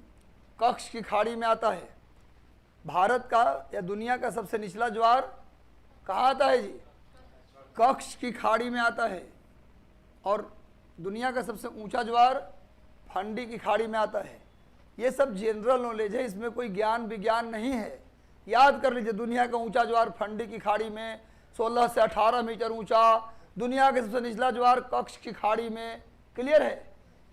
कच्छ की खाड़ी में आता है। भारत का या दुनिया का सबसे निचला ज्वार कहाँ आता है जी? कच्छ की खाड़ी में आता है। और दुनिया का सबसे ऊंचा ज्वार फंडी की खाड़ी में आता है। ये सब जनरल नॉलेज है, इसमें कोई ज्ञान विज्ञान नहीं है। याद कर लीजिए, दुनिया का ऊंचा ज्वार फंडी की खाड़ी में 16 से 18 मीटर ऊंचा, दुनिया का सबसे निचला ज्वार कच्छ की खाड़ी में। क्लियर है?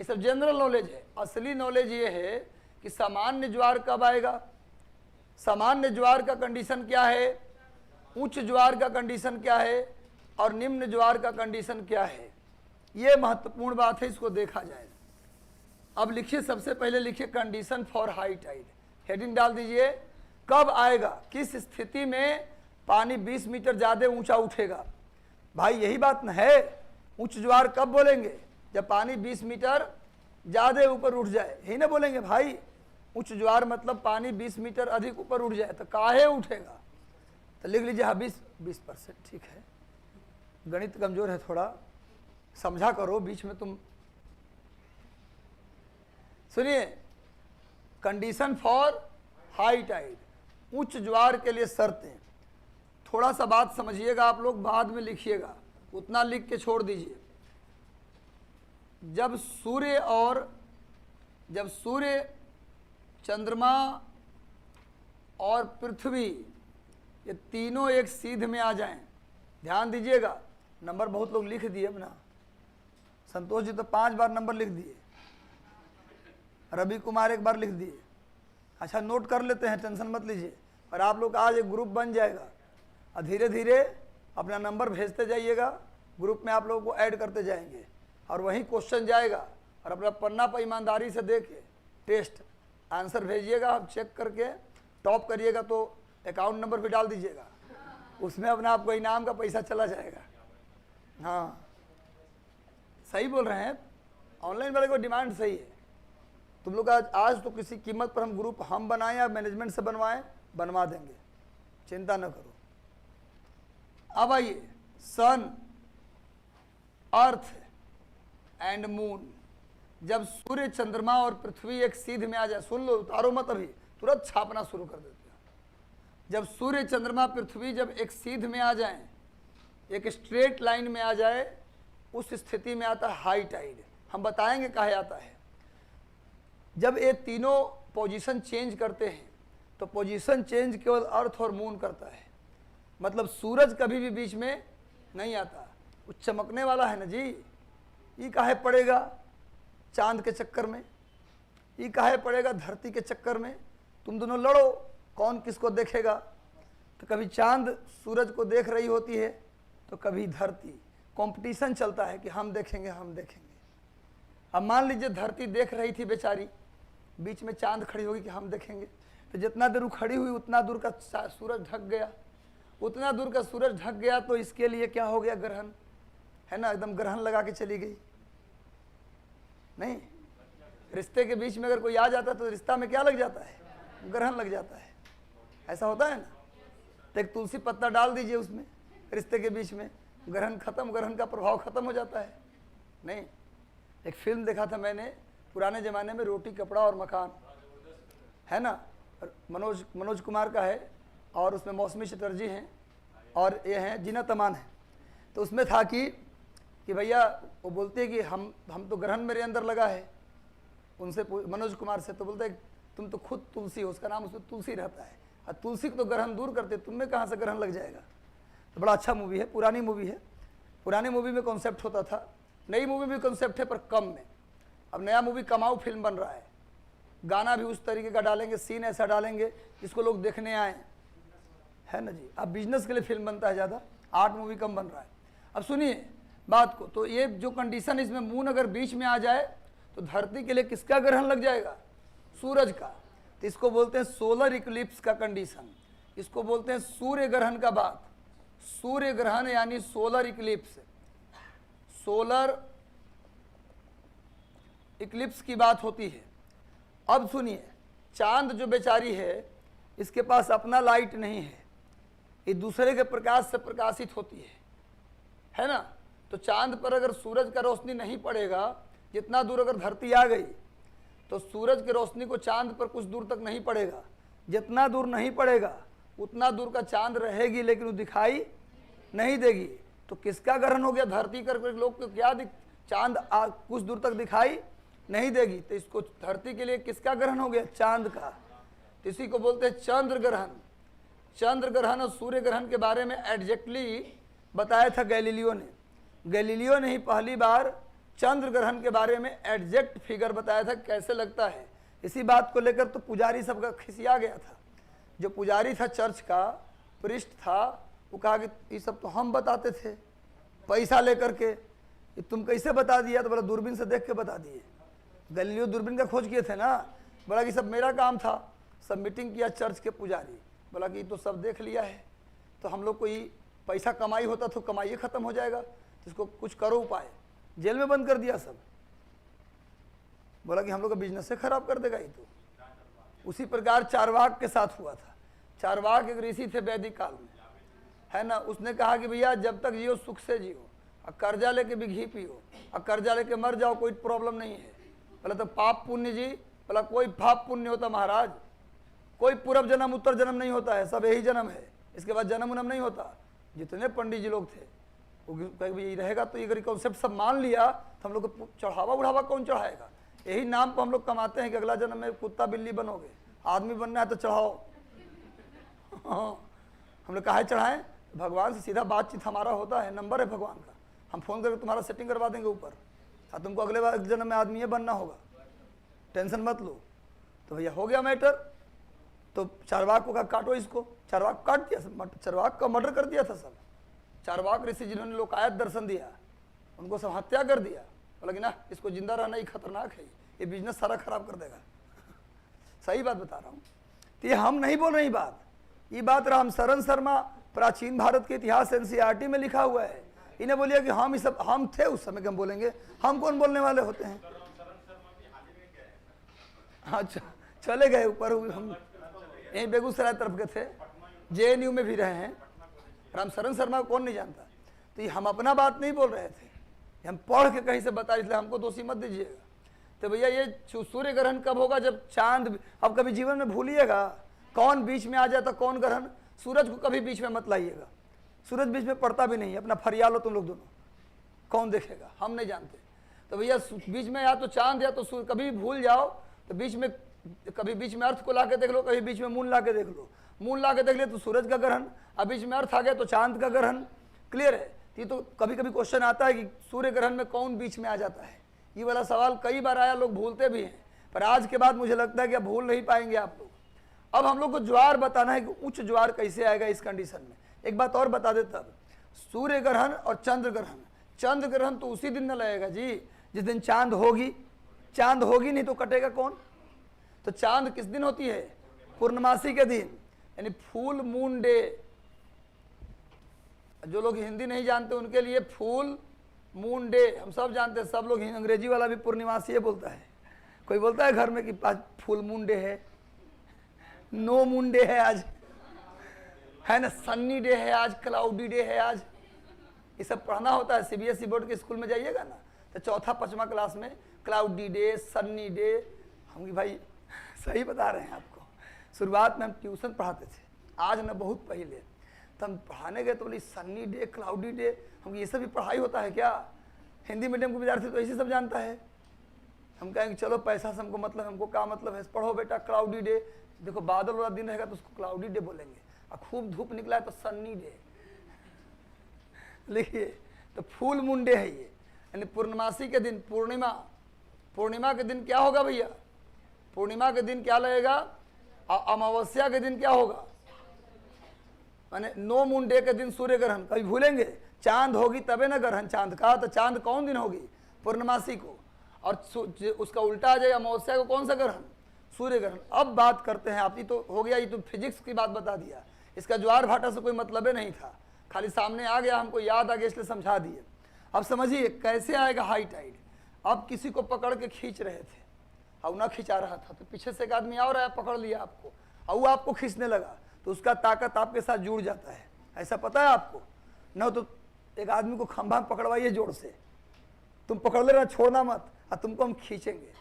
ये सब जनरल नॉलेज है। असली नॉलेज ये है कि सामान्य ज्वार कब आएगा, सामान्य ज्वार का कंडीशन क्या है, उच्च ज्वार का कंडीशन क्या है और निम्न ज्वार का कंडीशन क्या है। ये महत्वपूर्ण बात है, इसको देखा जाए। अब लिखिए, सबसे पहले लिखिए condition for high tide. Heading डाल दीजिए, कब आएगा, किस स्थिति में पानी 20 मीटर ज़्यादा ऊंचा उठेगा। भाई यही बात न है, उच्च ज्वार कब बोलेंगे? जब पानी 20 मीटर ज़्यादा ऊपर उठ जाए, यही ना बोलेंगे भाई। उच्च ज्वार मतलब पानी 20 मीटर अधिक ऊपर उठ जाए। तो काहे उठेगा? तो लिख लीजिए, हाँ 20%। ठीक है, गणित कमजोर है थोड़ा, समझा करो, बीच में तुम। सुनिए, कंडीशन फॉर हाई टाइड, उच्च ज्वार के लिए शर्तें। थोड़ा सा बात समझिएगा आप लोग, बाद में लिखिएगा, उतना लिख के छोड़ दीजिए। जब सूर्य, चंद्रमा और पृथ्वी ये तीनों एक सीध में आ जाएं, ध्यान दीजिएगा। नंबर बहुत लोग लिख दिए अपना, संतोष जी तो 5 बार नंबर लिख दिए, रवि कुमार 1 बार लिख दिए। अच्छा, नोट कर लेते हैं, टेंशन मत लीजिए। और आप लोग आज एक ग्रुप बन जाएगा और धीरे धीरे अपना नंबर भेजते जाइएगा, ग्रुप में आप लोगों को ऐड करते जाएंगे और वहीं क्वेश्चन जाएगा। और अपना पन्ना पर ईमानदारी से देख के टेस्ट आंसर भेजिएगा, आप चेक करके टॉप करिएगा तो अकाउंट नंबर भी डाल दीजिएगा, उसमें अपना आपको इनाम का पैसा चला जाएगा। हाँ सही बोल रहे हैं, ऑनलाइन वाले को डिमांड सही है। तुम लोग आज तो किसी कीमत पर हम ग्रुप हम बनाएं या मैनेजमेंट से बनवाएं, बनवा देंगे, चिंता न करो। अब आइए, सन, अर्थ एंड मून। जब सूर्य, चंद्रमा और पृथ्वी एक सीध में आ जाए, सुन लो, उतारो मत, अभी तुरंत छापना शुरू कर देते हैं। जब सूर्य, चंद्रमा, पृथ्वी जब एक सीध में आ जाएं, एक स्ट्रेट लाइन में आ जाए, उस स्थिति में आता है हाई टाइड। हम बताएंगे काहे आता है। जब ये तीनों पोजीशन चेंज करते हैं तो पोजीशन चेंज केवल अर्थ और मून करता है, मतलब सूरज कभी भी बीच में नहीं आता। वो चमकने वाला है ना जी, ये काहे पड़ेगा चांद के चक्कर में, ये काहे पड़ेगा धरती के चक्कर में। तुम दोनों लड़ो, कौन किसको देखेगा। तो कभी चांद सूरज को देख रही होती है तो कभी धरती, कंपटीशन चलता है कि हम देखेंगे हम देखेंगे। अब मान लीजिए धरती देख रही थी बेचारी, बीच में चांद खड़ी होगी कि हम देखेंगे, तो जितना देर वो खड़ी हुई उतना दूर का सूरज ढक गया, उतना दूर का सूरज ढक गया, तो इसके लिए क्या हो गया, ग्रहण, है ना, एकदम ग्रहण लगा के चली गई। नहीं, रिश्ते के बीच में अगर कोई आ जाता तो रिश्ता में क्या लग जाता है, ग्रहण लग जाता है, ऐसा होता है ना। तो एक तुलसी पत्ता डाल दीजिए उसमें, रिश्ते के बीच में, ग्रहण खत्म, ग्रहण का प्रभाव खत्म हो जाता है। नहीं, एक फिल्म देखा था मैंने पुराने ज़माने में, रोटी कपड़ा और मकान, है ना, मनोज कुमार का है, और उसमें मौसमी चटर्जी हैं और ये हैं जीनत अमान है। तो उसमें था कि भैया वो बोलते हैं कि हम तो ग्रहण मेरे अंदर लगा है, उनसे मनोज कुमार से, तो बोलते हैं तुम तो खुद तुलसी हो, उसका नाम उसमें तुलसी रहता है, और तुलसी को तो ग्रहण दूर करते, तुम में कहाँ से ग्रहण लग जाएगा। तो बड़ा अच्छा मूवी है, पुरानी मूवी है। पुरानी मूवी में कॉन्सेप्ट होता था, नई मूवी में कॉन्सेप्ट है पर कम में। अब नया मूवी कमाऊ फिल्म बन रहा है, गाना भी उस तरीके का डालेंगे, सीन ऐसा डालेंगे जिसको लोग देखने आए, है ना जी। अब बिजनेस के लिए फिल्म बनता है ज़्यादा, आर्ट मूवी कम बन रहा है। अब सुनिए बात को, तो ये जो कंडीशन इसमें, मून अगर बीच में आ जाए तो धरती के लिए किसका ग्रहण लग जाएगा, सूरज का। तो इसको बोलते हैं सोलर इक्लिप्स का कंडीशन, इसको बोलते हैं सूर्य ग्रहण का बात, सूर्य ग्रहण यानी सोलर इक्लिप्स, सोलर इक्लिप्स की बात होती है। अब सुनिए, चांद जो बेचारी है इसके पास अपना लाइट नहीं है, ये दूसरे के प्रकाश से प्रकाशित होती है ना। तो चांद पर अगर सूरज का रोशनी नहीं पड़ेगा, जितना दूर अगर धरती आ गई तो सूरज की रोशनी को चांद पर कुछ दूर तक नहीं पड़ेगा, जितना दूर नहीं पड़ेगा उतना दूर का चांद रहेगी, लेकिन वो दिखाई नहीं देगी। तो किसका ग्रहण हो गया, धरती कर लोग को क्या चांद कुछ दूर तक दिखाई नहीं देगी, तो इसको धरती के लिए किसका ग्रहण हो गया, चांद का। तो इसी को बोलते हैं चंद्र ग्रहण। चंद्र ग्रहण और सूर्य ग्रहण के बारे में एग्जैक्टली बताया था गैलीलियो ने। गैलीलियो ने ही पहली बार चंद्र ग्रहण के बारे में एग्जैक्ट फिगर बताया था कैसे लगता है। इसी बात को लेकर तो पुजारी सबका खिसिया गया था। जो पुजारी था चर्च का, प्रिस्ट था, वो कहा कि ये सब तो हम बताते थे पैसा लेकर के, ये तुम कैसे बता दिया। तो बोला दूरबीन से देख के बता दिए। गैलीलियो दूरबीन का खोज किए थे ना, बोला कि सब मेरा काम था। सब मीटिंग किया चर्च के पुजारी, बोला कि तो सब देख लिया है, तो हम लोग को ये पैसा कमाई होता तो कमाई खत्म हो जाएगा, तो इसको कुछ करो उपाय। जेल में बंद कर दिया सब। बोला कि हम लोग का बिजनेस से खराब कर देगा ये तो। उसी प्रकार चारवाक के साथ हुआ था। चारवाक एक ऋषि थे वैदिक काल में, है ना। उसने कहा कि भैया जब तक जियो सुख से जियो, और कर्जा लेके भी घी पियो, और कर्जा लेके मर जाओ कोई प्रॉब्लम नहीं है। बोला तो पाप पुण्य जी, बोला कोई पाप पुण्य होता महाराज, कोई पूर्व जन्म उत्तर जन्म नहीं होता है, सब यही जन्म है, इसके बाद जन्म उन्म नहीं होता। जितने पंडित जी लोग थे वो यही रहेगा। तो ये कॉन्सेप्ट सब मान लिया तो हम लोग को चढ़ावा उढ़ावा कौन चढ़ाएगा। यही नाम पर हम लोग कमाते हैं कि अगला जन्म में कुत्ता बिल्ली बनोगे, आदमी बनना है तो चढ़ाओ। हाँ, हम लोग काहे चढ़ाएं, भगवान से सीधा बातचीत हमारा होता है, नंबर है भगवान का, हम फ़ोन करके तुम्हारा सेटिंग करवा देंगे ऊपर, और तुमको अगले बार जन्म में आदमी बनना होगा, टेंशन मत लो। तो भैया हो गया मैटर। तो चारवाक को कहा काटो इसको, चारवाक काट दिया, चारवाक का मर्डर कर दिया था सब। चारवाक ऋषि जिन्होंने लोकायत दर्शन दिया उनको सब हत्या कर दिया। बोला कि ना इसको जिंदा रहना ही खतरनाक है, ये बिजनेस सारा खराब कर देगा। सही बात बता रहा हूँ। तो ये हम नहीं बोल रही बात, ये बात रामशरण शर्मा प्राचीन भारत के इतिहास एनसीईआरटी में लिखा हुआ है। इन्हें बोलिए कि हम सब हम थे उस समय के, हम बोलेंगे, हम कौन बोलने वाले होते हैं। अच्छा चले गए ऊपर, हम यहीं बेगूसराय तरफ के थे, जेएनयू में भी रहे हैं। रामशरण शर्मा को कौन नहीं जानता। तो ये हम अपना बात नहीं बोल रहे थे, हम पढ़ के कहीं से बता, इसलिए हमको दोषी मत दीजिएगा। तो भैया ये सूर्य ग्रहण कब होगा, जब चांद, अब कभी जीवन में भूलिएगा कौन बीच में आ जाता कौन ग्रहण। सूरज को कभी बीच में मत लाइएगा, सूरज बीच में पड़ता भी नहीं है, अपना फरिया लो तुम लोग दोनों, कौन देखेगा, हम नहीं जानते। तो भैया बीच में या तो चांद या तो सूर्य, कभी भी भूल जाओ तो बीच में, कभी बीच में अर्थ को ला के देख लो, कभी बीच में मून ला के देख लो। मून ला के देख ले तो सूरज का ग्रहण, अब बीच में अर्थ आ गया तो चांद का ग्रहण। क्लियर है। ये तो कभी कभी क्वेश्चन आता है कि सूर्य ग्रहण में कौन बीच में आ जाता है, ये वाला सवाल कई बार आया, लोग भूलते भी हैं, पर आज के बाद मुझे लगता है कि अब भूल नहीं पाएंगे आप लोग। अब हम लोग को ज्वार बताना है कि उच्च ज्वार कैसे आएगा इस कंडीशन में। एक बात और बता देता, सूर्य ग्रहण और चंद्र ग्रहण, चंद्र ग्रहण तो उसी दिन न लगेगा जी जिस दिन चांद होगी। चांद होगी नहीं तो कटेगा कौन? तो चांद किस दिन होती है? पूर्णमासी के दिन, यानी फुल मून डे। जो लोग हिंदी नहीं जानते उनके लिए फुल मून डे हम सब जानते हैं, सब लोग अंग्रेजी वाला भी पूर्णिमासी बोलता है। कोई बोलता है घर में कि आज फुल मून डे है, नो मून डे है आज, है ना, सन्नी डे है आज, क्लाउडी डे है आज। ये सब पढ़ना होता है। सीबीएसई बोर्ड के स्कूल में जाइएगा ना तो चौथा पांचवा क्लास में क्लाउडी डे, सन्नी डे, हम भाई सही बता रहे हैं आपको। शुरुआत में हम ट्यूशन पढ़ाते थे, आज ना बहुत पहले, तो हम पढ़ाने गए तो बोली सन्नी डे, क्लाउडी डे, हम ये सब भी पढ़ाई होता है क्या? हिंदी मीडियम के विद्यार्थी तो ऐसे सब जानता है। हम कहेंगे चलो पैसा से हमको मतलब, हमको क्या मतलब है, पढ़ो बेटा क्लाउडी डे। देखो बादल वाला दिन रहेगा तो उसको क्लाउडी डे बोलेंगे, और खूब धूप निकला है तो सन्नी डे। लिखिए, तो फुल मून डे है ये, यानी पूर्णमासी के दिन, पूर्णिमा, पूर्णिमा के दिन क्या होगा भैया? पूर्णिमा के दिन क्या लगेगा? अमावस्या के दिन क्या होगा? माने नो मून डे के दिन सूर्य ग्रहण। कभी भूलेंगे? चांद होगी तबे ना ग्रहण चांद का, तो चांद कौन दिन होगी? पूर्णमासी को। और उसका उल्टा आ जाएगा अमावस्या को, कौन सा ग्रहण? सूर्य ग्रहण। अब बात करते हैं, आप ही तो हो गया, ये तो फिजिक्स की बात बता दिया, इसका ज्वार भाटा से कोई मतलब नहीं था, खाली सामने आ गया, हमको याद आ गया इसलिए समझा दिए। अब समझिए कैसे आएगा हाई टाइड। अब किसी को पकड़ के खींच रहे थे और ना खिंचा रहा था, तो पीछे से एक आदमी और आया, पकड़ लिया आपको, और वो आपको खींचने लगा, तो उसका ताकत आपके साथ जुड़ जाता है। ऐसा पता है आपको? न तो एक आदमी को खंभा में पकड़वाइए जोर से, तुम पकड़ ले रहा, छोड़ना मत, और तुमको हम खींचेंगे,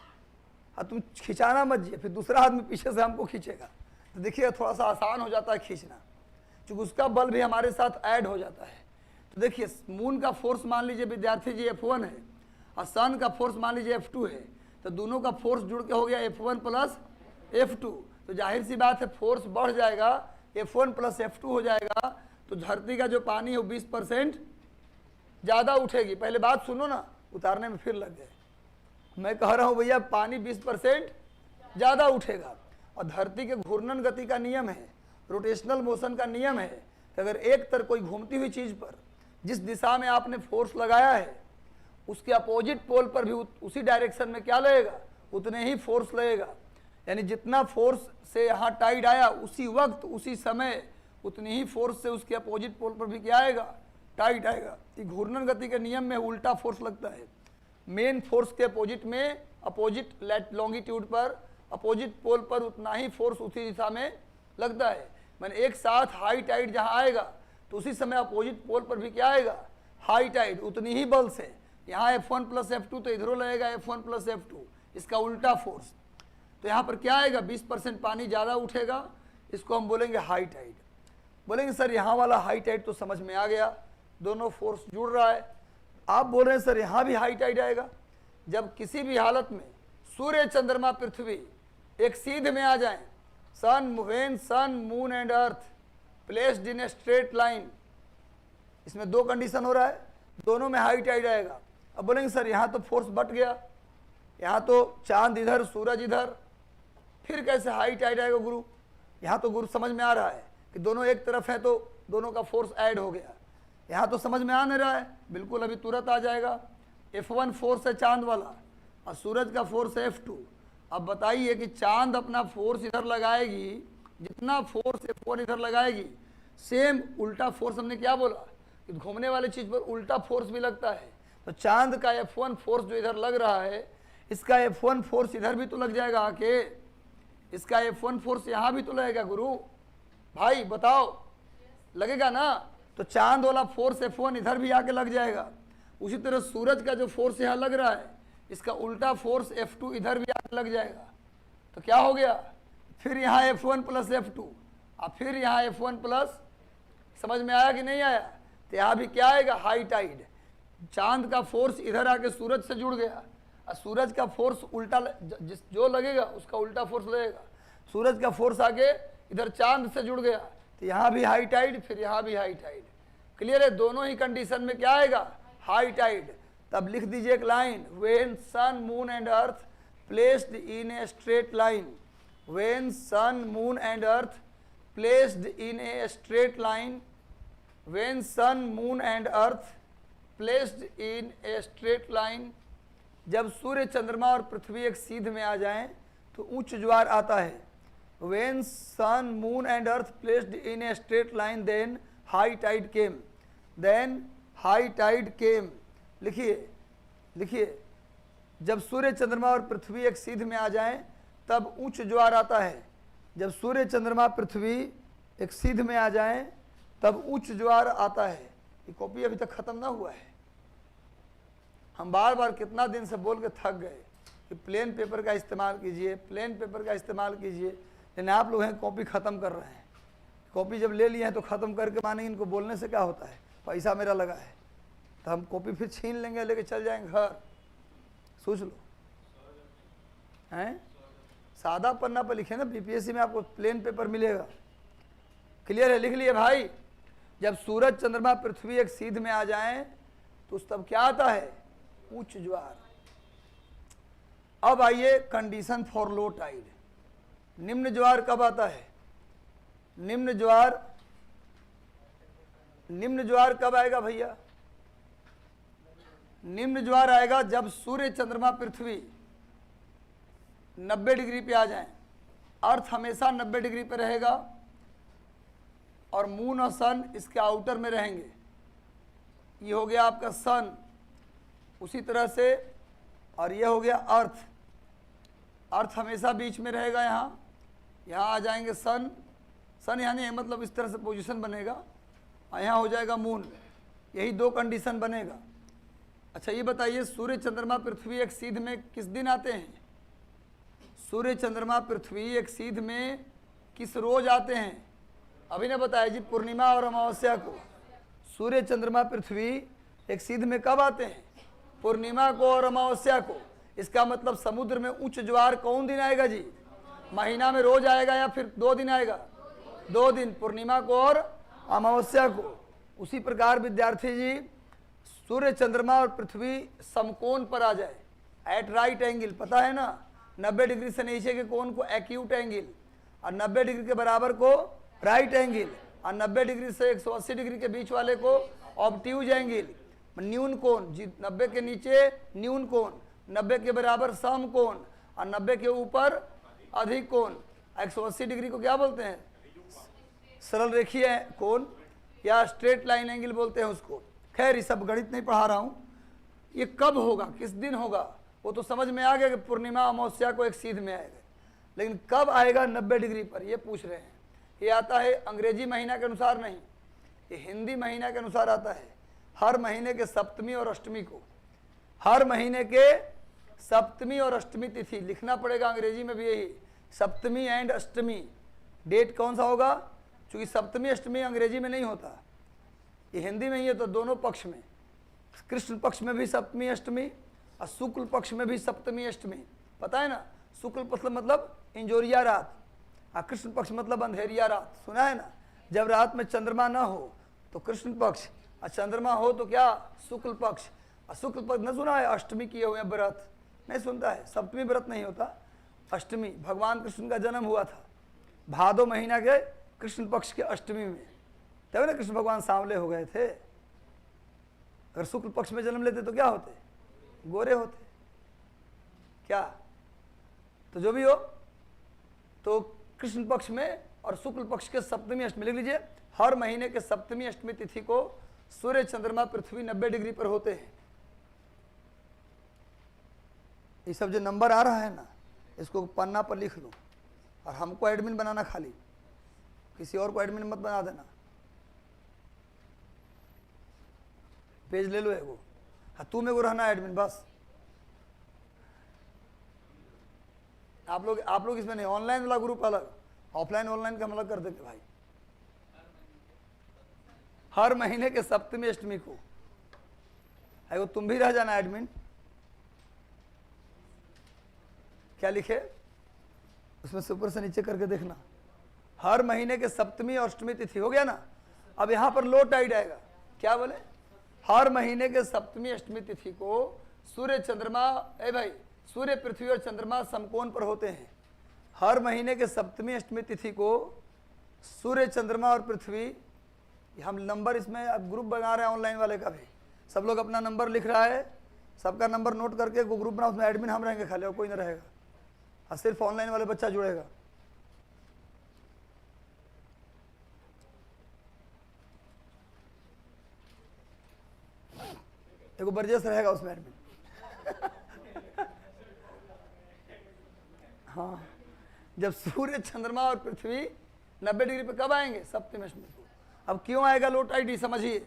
और तुम खिंचाना मत जी, फिर दूसरा आदमी पीछे से हमको खींचेगा, तो देखिए थोड़ा सा आसान हो जाता है खींचना, क्योंकि उसका बल भी हमारे साथ ऐड हो जाता है। तो देखिए मून का फोर्स मान लीजिए विद्यार्थी जी F1 है, और सन का फोर्स मान लीजिए F2 है, तो दोनों का फोर्स जुड़ के हो गया F1 प्लस F2। तो जाहिर सी बात है फोर्स बढ़ जाएगा, F1 प्लस F2 हो जाएगा, तो धरती का जो पानी है वो 20% ज़्यादा उठेगी। पहले बात सुनो ना, उतारने में फिर लग गए। मैं कह रहा हूँ भैया पानी 20% ज़्यादा उठेगा, और धरती के घूर्णन गति का नियम है, रोटेशनल मोशन का नियम है कि अगर एक तरफ कोई घूमती हुई चीज़ पर जिस दिशा में आपने फोर्स लगाया है उसके अपोजिट पोल पर भी उसी डायरेक्शन में क्या लगेगा? उतने ही फोर्स लगेगा। यानी जितना फोर्स से यहाँ टाइड आया उसी वक्त उसी समय उतनी ही फोर्स से उसके अपोजिट पोल पर भी क्या आएगा? टाइड आएगा। ये घूर्णन गति के नियम में उल्टा फोर्स लगता है। मेन फोर्स के अपोजिट में, अपोजिट लॉन्गिट्यूड पर, अपोजिट पोल पर उतना ही फोर्स उसी दिशा में लगता है। मैंने एक साथ हाई टाइड जहाँ आएगा तो उसी समय अपोजिट पोल पर भी क्या आएगा? हाई टाइड, उतनी ही बल से। यहाँ F1 प्लस F2 तो इधरों लगेगा F1 प्लस F2, इसका उल्टा फोर्स। तो यहाँ पर क्या आएगा? 20% पानी ज़्यादा उठेगा, इसको हम बोलेंगे हाई टाइड। बोलेंगे सर यहाँ वाला हाई टाइड तो समझ में आ गया, दोनों फोर्स जुड़ रहा है। आप बोल रहे हैं सर यहाँ भी हाई टाइड आएगा। जब किसी भी हालत में सूर्य, चंद्रमा, पृथ्वी एक सीध में आ जाएं, when sun, moon and earth placed in a straight line, इसमें दो कंडीशन हो रहा है, दोनों में हाई टाइड आएगा। अब बोलेंगे सर यहाँ तो फोर्स बट गया, यहाँ तो चांद इधर, सूरज इधर, फिर कैसे हाई टाइड आएगा गुरु? यहाँ तो गुरु समझ में आ रहा है कि दोनों एक तरफ है तो दोनों का फोर्स ऐड हो गया। यहाँ तो समझ में आ नहीं रहा है, बिल्कुल अभी तुरंत आ जाएगा। F1 फोर्स है चांद वाला और सूरज का फोर्स है F2। अब बताइए कि चांद अपना फोर्स इधर लगाएगी, जितना फोर्स F1 इधर लगाएगी, सेम उल्टा फोर्स हमने क्या बोला कि घूमने वाली चीज़ पर उल्टा फोर्स भी लगता है। तो चांद का F1 फोर्स जो इधर लग रहा है, इसका F1 फोर्स इधर भी तो लग जाएगा आके, इसका F1 फोर्स यहाँ भी तो लगेगा गुरु। भाई बताओ, लगेगा ना? तो चांद वाला फोर्स F1 इधर भी आके लग जाएगा। उसी तरह सूरज का जो फोर्स यहाँ लग रहा है, इसका उल्टा फोर्स F2 इधर भी आके लग जाएगा। तो क्या हो गया? फिर यहाँ F1 प्लस F2 और फिर यहाँ F1 प्लस, समझ में आया कि नहीं आया? तो यहाँ भी क्या आएगा? High tide. चांद का फोर्स इधर आके सूरज से जुड़ गया और सूरज का फोर्स उल्टा, जो लगेगा उसका उल्टा फोर्स लगेगा। सूरज का फोर्स आके इधर चांद से जुड़ गया, तो यहाँ भी हाई टाइड, फिर यहाँ भी हाई टाइड। क्लियर है? दोनों ही कंडीशन में क्या आएगा? High tide. तब लिख दीजिए एक line, when sun, moon and earth placed in a straight line, when sun, moon and earth placed in a straight line, when sun, moon and earth placed in a straight line, जब सूर्य चंद्रमा और पृथ्वी एक सीध में आ जाएं तो उच्च ज्वार आता है। when sun, moon and earth placed in a straight line, then high tide came, then high tide came। लिखिए लिखिए, जब सूर्य चंद्रमा और पृथ्वी एक सीध में आ जाएं तब उच्च ज्वार आता है। जब सूर्य चंद्रमा पृथ्वी एक सीध में आ जाएं तब उच्च ज्वार आता है। ये कॉपी अभी तक खत्म ना हुआ है। हम बार बार कितना दिन से बोल के थक गए कि प्लेन पेपर का इस्तेमाल कीजिए, प्लेन पेपर का इस्तेमाल कीजिए, लेकिन आप लोग हैं कॉपी ख़त्म कर रहे हैं। कॉपी जब ले लिए हैं तो ख़त्म करके मानेंगे इनको बोलने से क्या होता है, पैसा मेरा लगा है, तो हम कॉपी फिर छीन लेंगे, लेके चल जाएंगे घर। सोच लो, हैं सादा पन्ना पर लिखे ना, बीपीएससी में आपको प्लेन पेपर मिलेगा। क्लियर है, लिख लिए भाई। जब सूरज चंद्रमा पृथ्वी एक सीध में आ जाएं तो तब क्या आता है, उच्च ज्वार। अब आइए कंडीशन फॉर लो टाइड। निम्न ज्वार कब आता है, निम्न ज्वार कब आएगा भैया? निम्न ज्वार आएगा जब सूर्य चंद्रमा पृथ्वी 90 डिग्री पे आ जाएं। अर्थ हमेशा 90 डिग्री पे रहेगा और मून और सन इसके आउटर में रहेंगे। ये हो गया आपका सन, उसी तरह से, और ये हो गया अर्थ। अर्थ हमेशा बीच में रहेगा, यहाँ आ जाएंगे सन, सन यहाँ नहीं, मतलब इस तरह से पोजीशन बनेगा, और यहाँ हो जाएगा मून। यही दो कंडीशन बनेगा। अच्छा ये बताइए, सूर्य चंद्रमा पृथ्वी एक सीध में किस दिन आते हैं? सूर्य चंद्रमा पृथ्वी एक सीध में किस रोज आते हैं? अभी ने बताया जी, पूर्णिमा और अमावस्या को। सूर्य चंद्रमा पृथ्वी एक सीध में कब आते हैं? पूर्णिमा को और अमावस्या को। इसका मतलब समुद्र में उच्च ज्वार कौन दिन आएगा जी? महीना में रोज आएगा या फिर 2 दिन आएगा? 2 दिन, पूर्णिमा को और अमावस्या को। उसी प्रकार विद्यार्थी जी, सूर्य चंद्रमा और पृथ्वी समकोण पर आ जाए, एट राइट एंगल, पता है ना, 90 डिग्री से नीचे के कोण को एक्यूट एंगल, और 90 डिग्री के बराबर को राइट एंगल, और 90 डिग्री से 180 डिग्री के बीच वाले को ऑब्ट्यूज एंगल, न्यून कोण। 90 के नीचे न्यून कोण, 90 के बराबर सम कोण, और 90 के ऊपर अधिक कोण। 180 डिग्री को क्या बोलते हैं? सरल रेखीय कोण या स्ट्रेट लाइन एंगल बोलते हैं उसको। खैर ये सब गणित नहीं पढ़ा रहा हूँ। ये कब होगा, किस दिन होगा, वो तो समझ में आ गया कि पूर्णिमा अमावस्या को एक सीध में आएगा, लेकिन कब आएगा 90 डिग्री पर, ये पूछ रहे हैं। ये आता है अंग्रेजी महीना के अनुसार नहीं, ये हिंदी महीना के अनुसार आता है। हर महीने के सप्तमी और अष्टमी को, हर महीने के सप्तमी और अष्टमी तिथि लिखना पड़ेगा। अंग्रेजी में भी यही, सप्तमी एंड अष्टमी। डेट कौन सा होगा? क्योंकि सप्तमी अष्टमी अंग्रेजी में नहीं होता, ये हिंदी में ही है। तो दोनों पक्ष में, कृष्ण पक्ष में भी सप्तमी अष्टमी और शुक्ल पक्ष में भी सप्तमी अष्टमी, पता है ना। शुक्ल पक्ष मतलब इंजोरिया रात, और कृष्ण पक्ष मतलब अंधेरिया रात, सुना है ना। जब रात में चंद्रमा ना हो तो कृष्ण पक्ष, और चंद्रमा हो तो क्या, शुक्ल पक्ष। और शुक्ल पक्ष न सुना है, अष्टमी किए हुए व्रत नहीं सुनता है। सप्तमी व्रत नहीं होता, अष्टमी। भगवान कृष्ण का जन्म हुआ था भादो महीना के कृष्ण पक्ष के अष्टमी में, तब ना कृष्ण भगवान सांवले हो गए थे। अगर शुक्ल पक्ष में जन्म लेते तो क्या होते, गोरे होते क्या। तो जो भी हो, तो कृष्ण पक्ष में और शुक्ल पक्ष के सप्तमी अष्टमी लिख लीजिए। हर महीने के सप्तमी अष्टमी तिथि को सूर्य चंद्रमा पृथ्वी 90 डिग्री पर होते हैं। ये सब जो नंबर आ रहा है ना, इसको पन्ना पर लिख लो, और हमको एडमिन बनाना, खाली किसी और को एडमिन मत बना देना। पेज ले लो एगो, हाँ तू मेरे को रहना एडमिन बस। आप लोग इसमें नहीं, ऑनलाइन वाला ग्रुप अलग, ऑफलाइन ऑनलाइन का हम अलग कर देंगे भाई। हर महीने के सप्तमी अष्टमी को एगो तुम भी रह जाना एडमिन। क्या लिखे उसमें से ऊपर से नीचे करके देखना। हर महीने के सप्तमी और अष्टमी तिथि हो गया ना। अब यहां पर लो टाइड आएगा, क्या बोले, हर महीने के सप्तमी अष्टमी तिथि को सूर्य चंद्रमा, भाई सूर्य पृथ्वी और चंद्रमा समकोण पर होते हैं। हर महीने के सप्तमी अष्टमी तिथि को सूर्य, चंद्रमा और पृथ्वी, हम नंबर इसमें अब ग्रुप बना रहे हैं ऑनलाइन वाले का भी, सब लोग अपना नंबर लिख रहा है, सबका नंबर नोट करके वो ग्रुप बना, उसमें एडमिन हम रहेंगे खाली और कोई नहीं रहेगा, और सिर्फ ऑनलाइन वाले बच्चा जुड़ेगा। देखो बरजेस रहेगा उसमें एडमिन। हाँ, जब सूर्य, चंद्रमा और पृथ्वी 90 डिग्री पे कब आएंगे? सप्तमी अष्टमी को। अब क्यों आएगा लो टाइड, समझिए,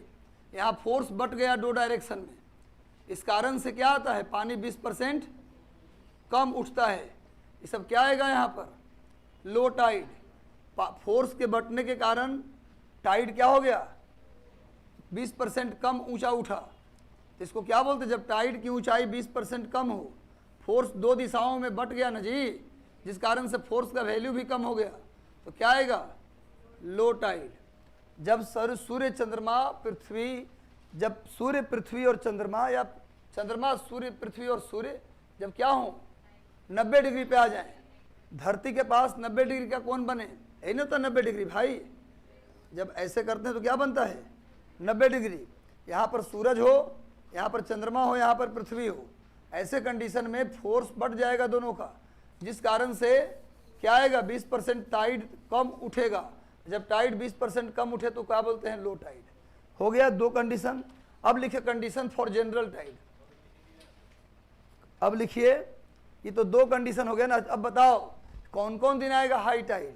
यहाँ फोर्स बट गया दो डायरेक्शन में, इस कारण से क्या आता है, पानी 20% कम उठता है। ये सब क्या आएगा यहाँ पर? Low tide. फोर्स के बटने के कारण टाइड क्या हो गया? 20% कम ऊंचा उठा। इसको क्या बोलते हैं? जब टाइड की ऊंचाई 20% कम हो, फोर्स दो दिशाओं में बट गया ना जी, जिस कारण से फोर्स का वैल्यू भी कम हो गया, तो क्या आएगा? Low tide. जब सूर्य, चंद्रमा, पृथ्वी, जब सूर्य, पृथ्वी और चंद्रमा, या चंद्रमा, सूर्य, पृथ्वी और सूर्य जब क्या हो, 90 डिग्री पे आ जाए, धरती के पास 90 डिग्री का कौन बने? यही ना, तो 90 डिग्री भाई, जब ऐसे करते हैं तो क्या बनता है? 90 डिग्री। यहाँ पर सूरज हो, यहाँ पर चंद्रमा हो, यहाँ पर पृथ्वी हो, ऐसे कंडीशन में फोर्स बढ़ जाएगा दोनों का, जिस कारण से क्या आएगा? 20% टाइड कम उठेगा। जब टाइड 20% कम उठे तो क्या बोलते हैं? Low tide. हो गया दो कंडीशन। अब लिखिए कंडीशन फॉर जनरल टाइड। अब लिखिए, ये तो दो कंडीशन हो गया ना। अब बताओ कौन कौन दिन आएगा हाई टाइड?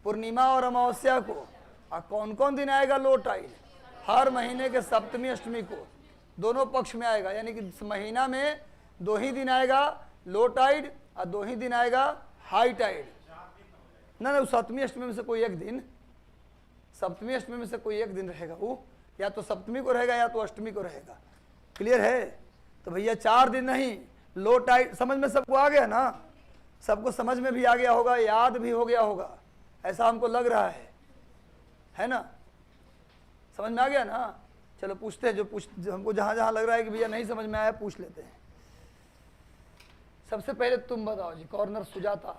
पूर्णिमा और अमावस्या को। और कौन कौन दिन आएगा लो टाइड? हर महीने के सप्तमी अष्टमी को, दोनों पक्ष में आएगा। यानी कि इस महीना में 2 ही दिन आएगा लो टाइड और 2 ही दिन आएगा हाई टाइड। ना सप्तमी अष्टमी में से कोई एक दिन, सप्तमी अष्टमी में से कोई एक दिन रहेगा, वो या तो सप्तमी को रहेगा या तो अष्टमी को रहेगा। क्लियर है? तो भैया 4 दिन नहीं, लो टाइड। समझ में सबको आ गया ना? सबको समझ में भी आ गया होगा, याद भी हो गया होगा, ऐसा हमको लग रहा है ना? समझ में आ गया ना? चलो पूछते हैं, जो हमको जहाँ जहाँ लग रहा है कि भैया नहीं समझ में आया, पूछ लेते हैं। सबसे पहले तुम बताओ जी, कॉर्नर सुजाता,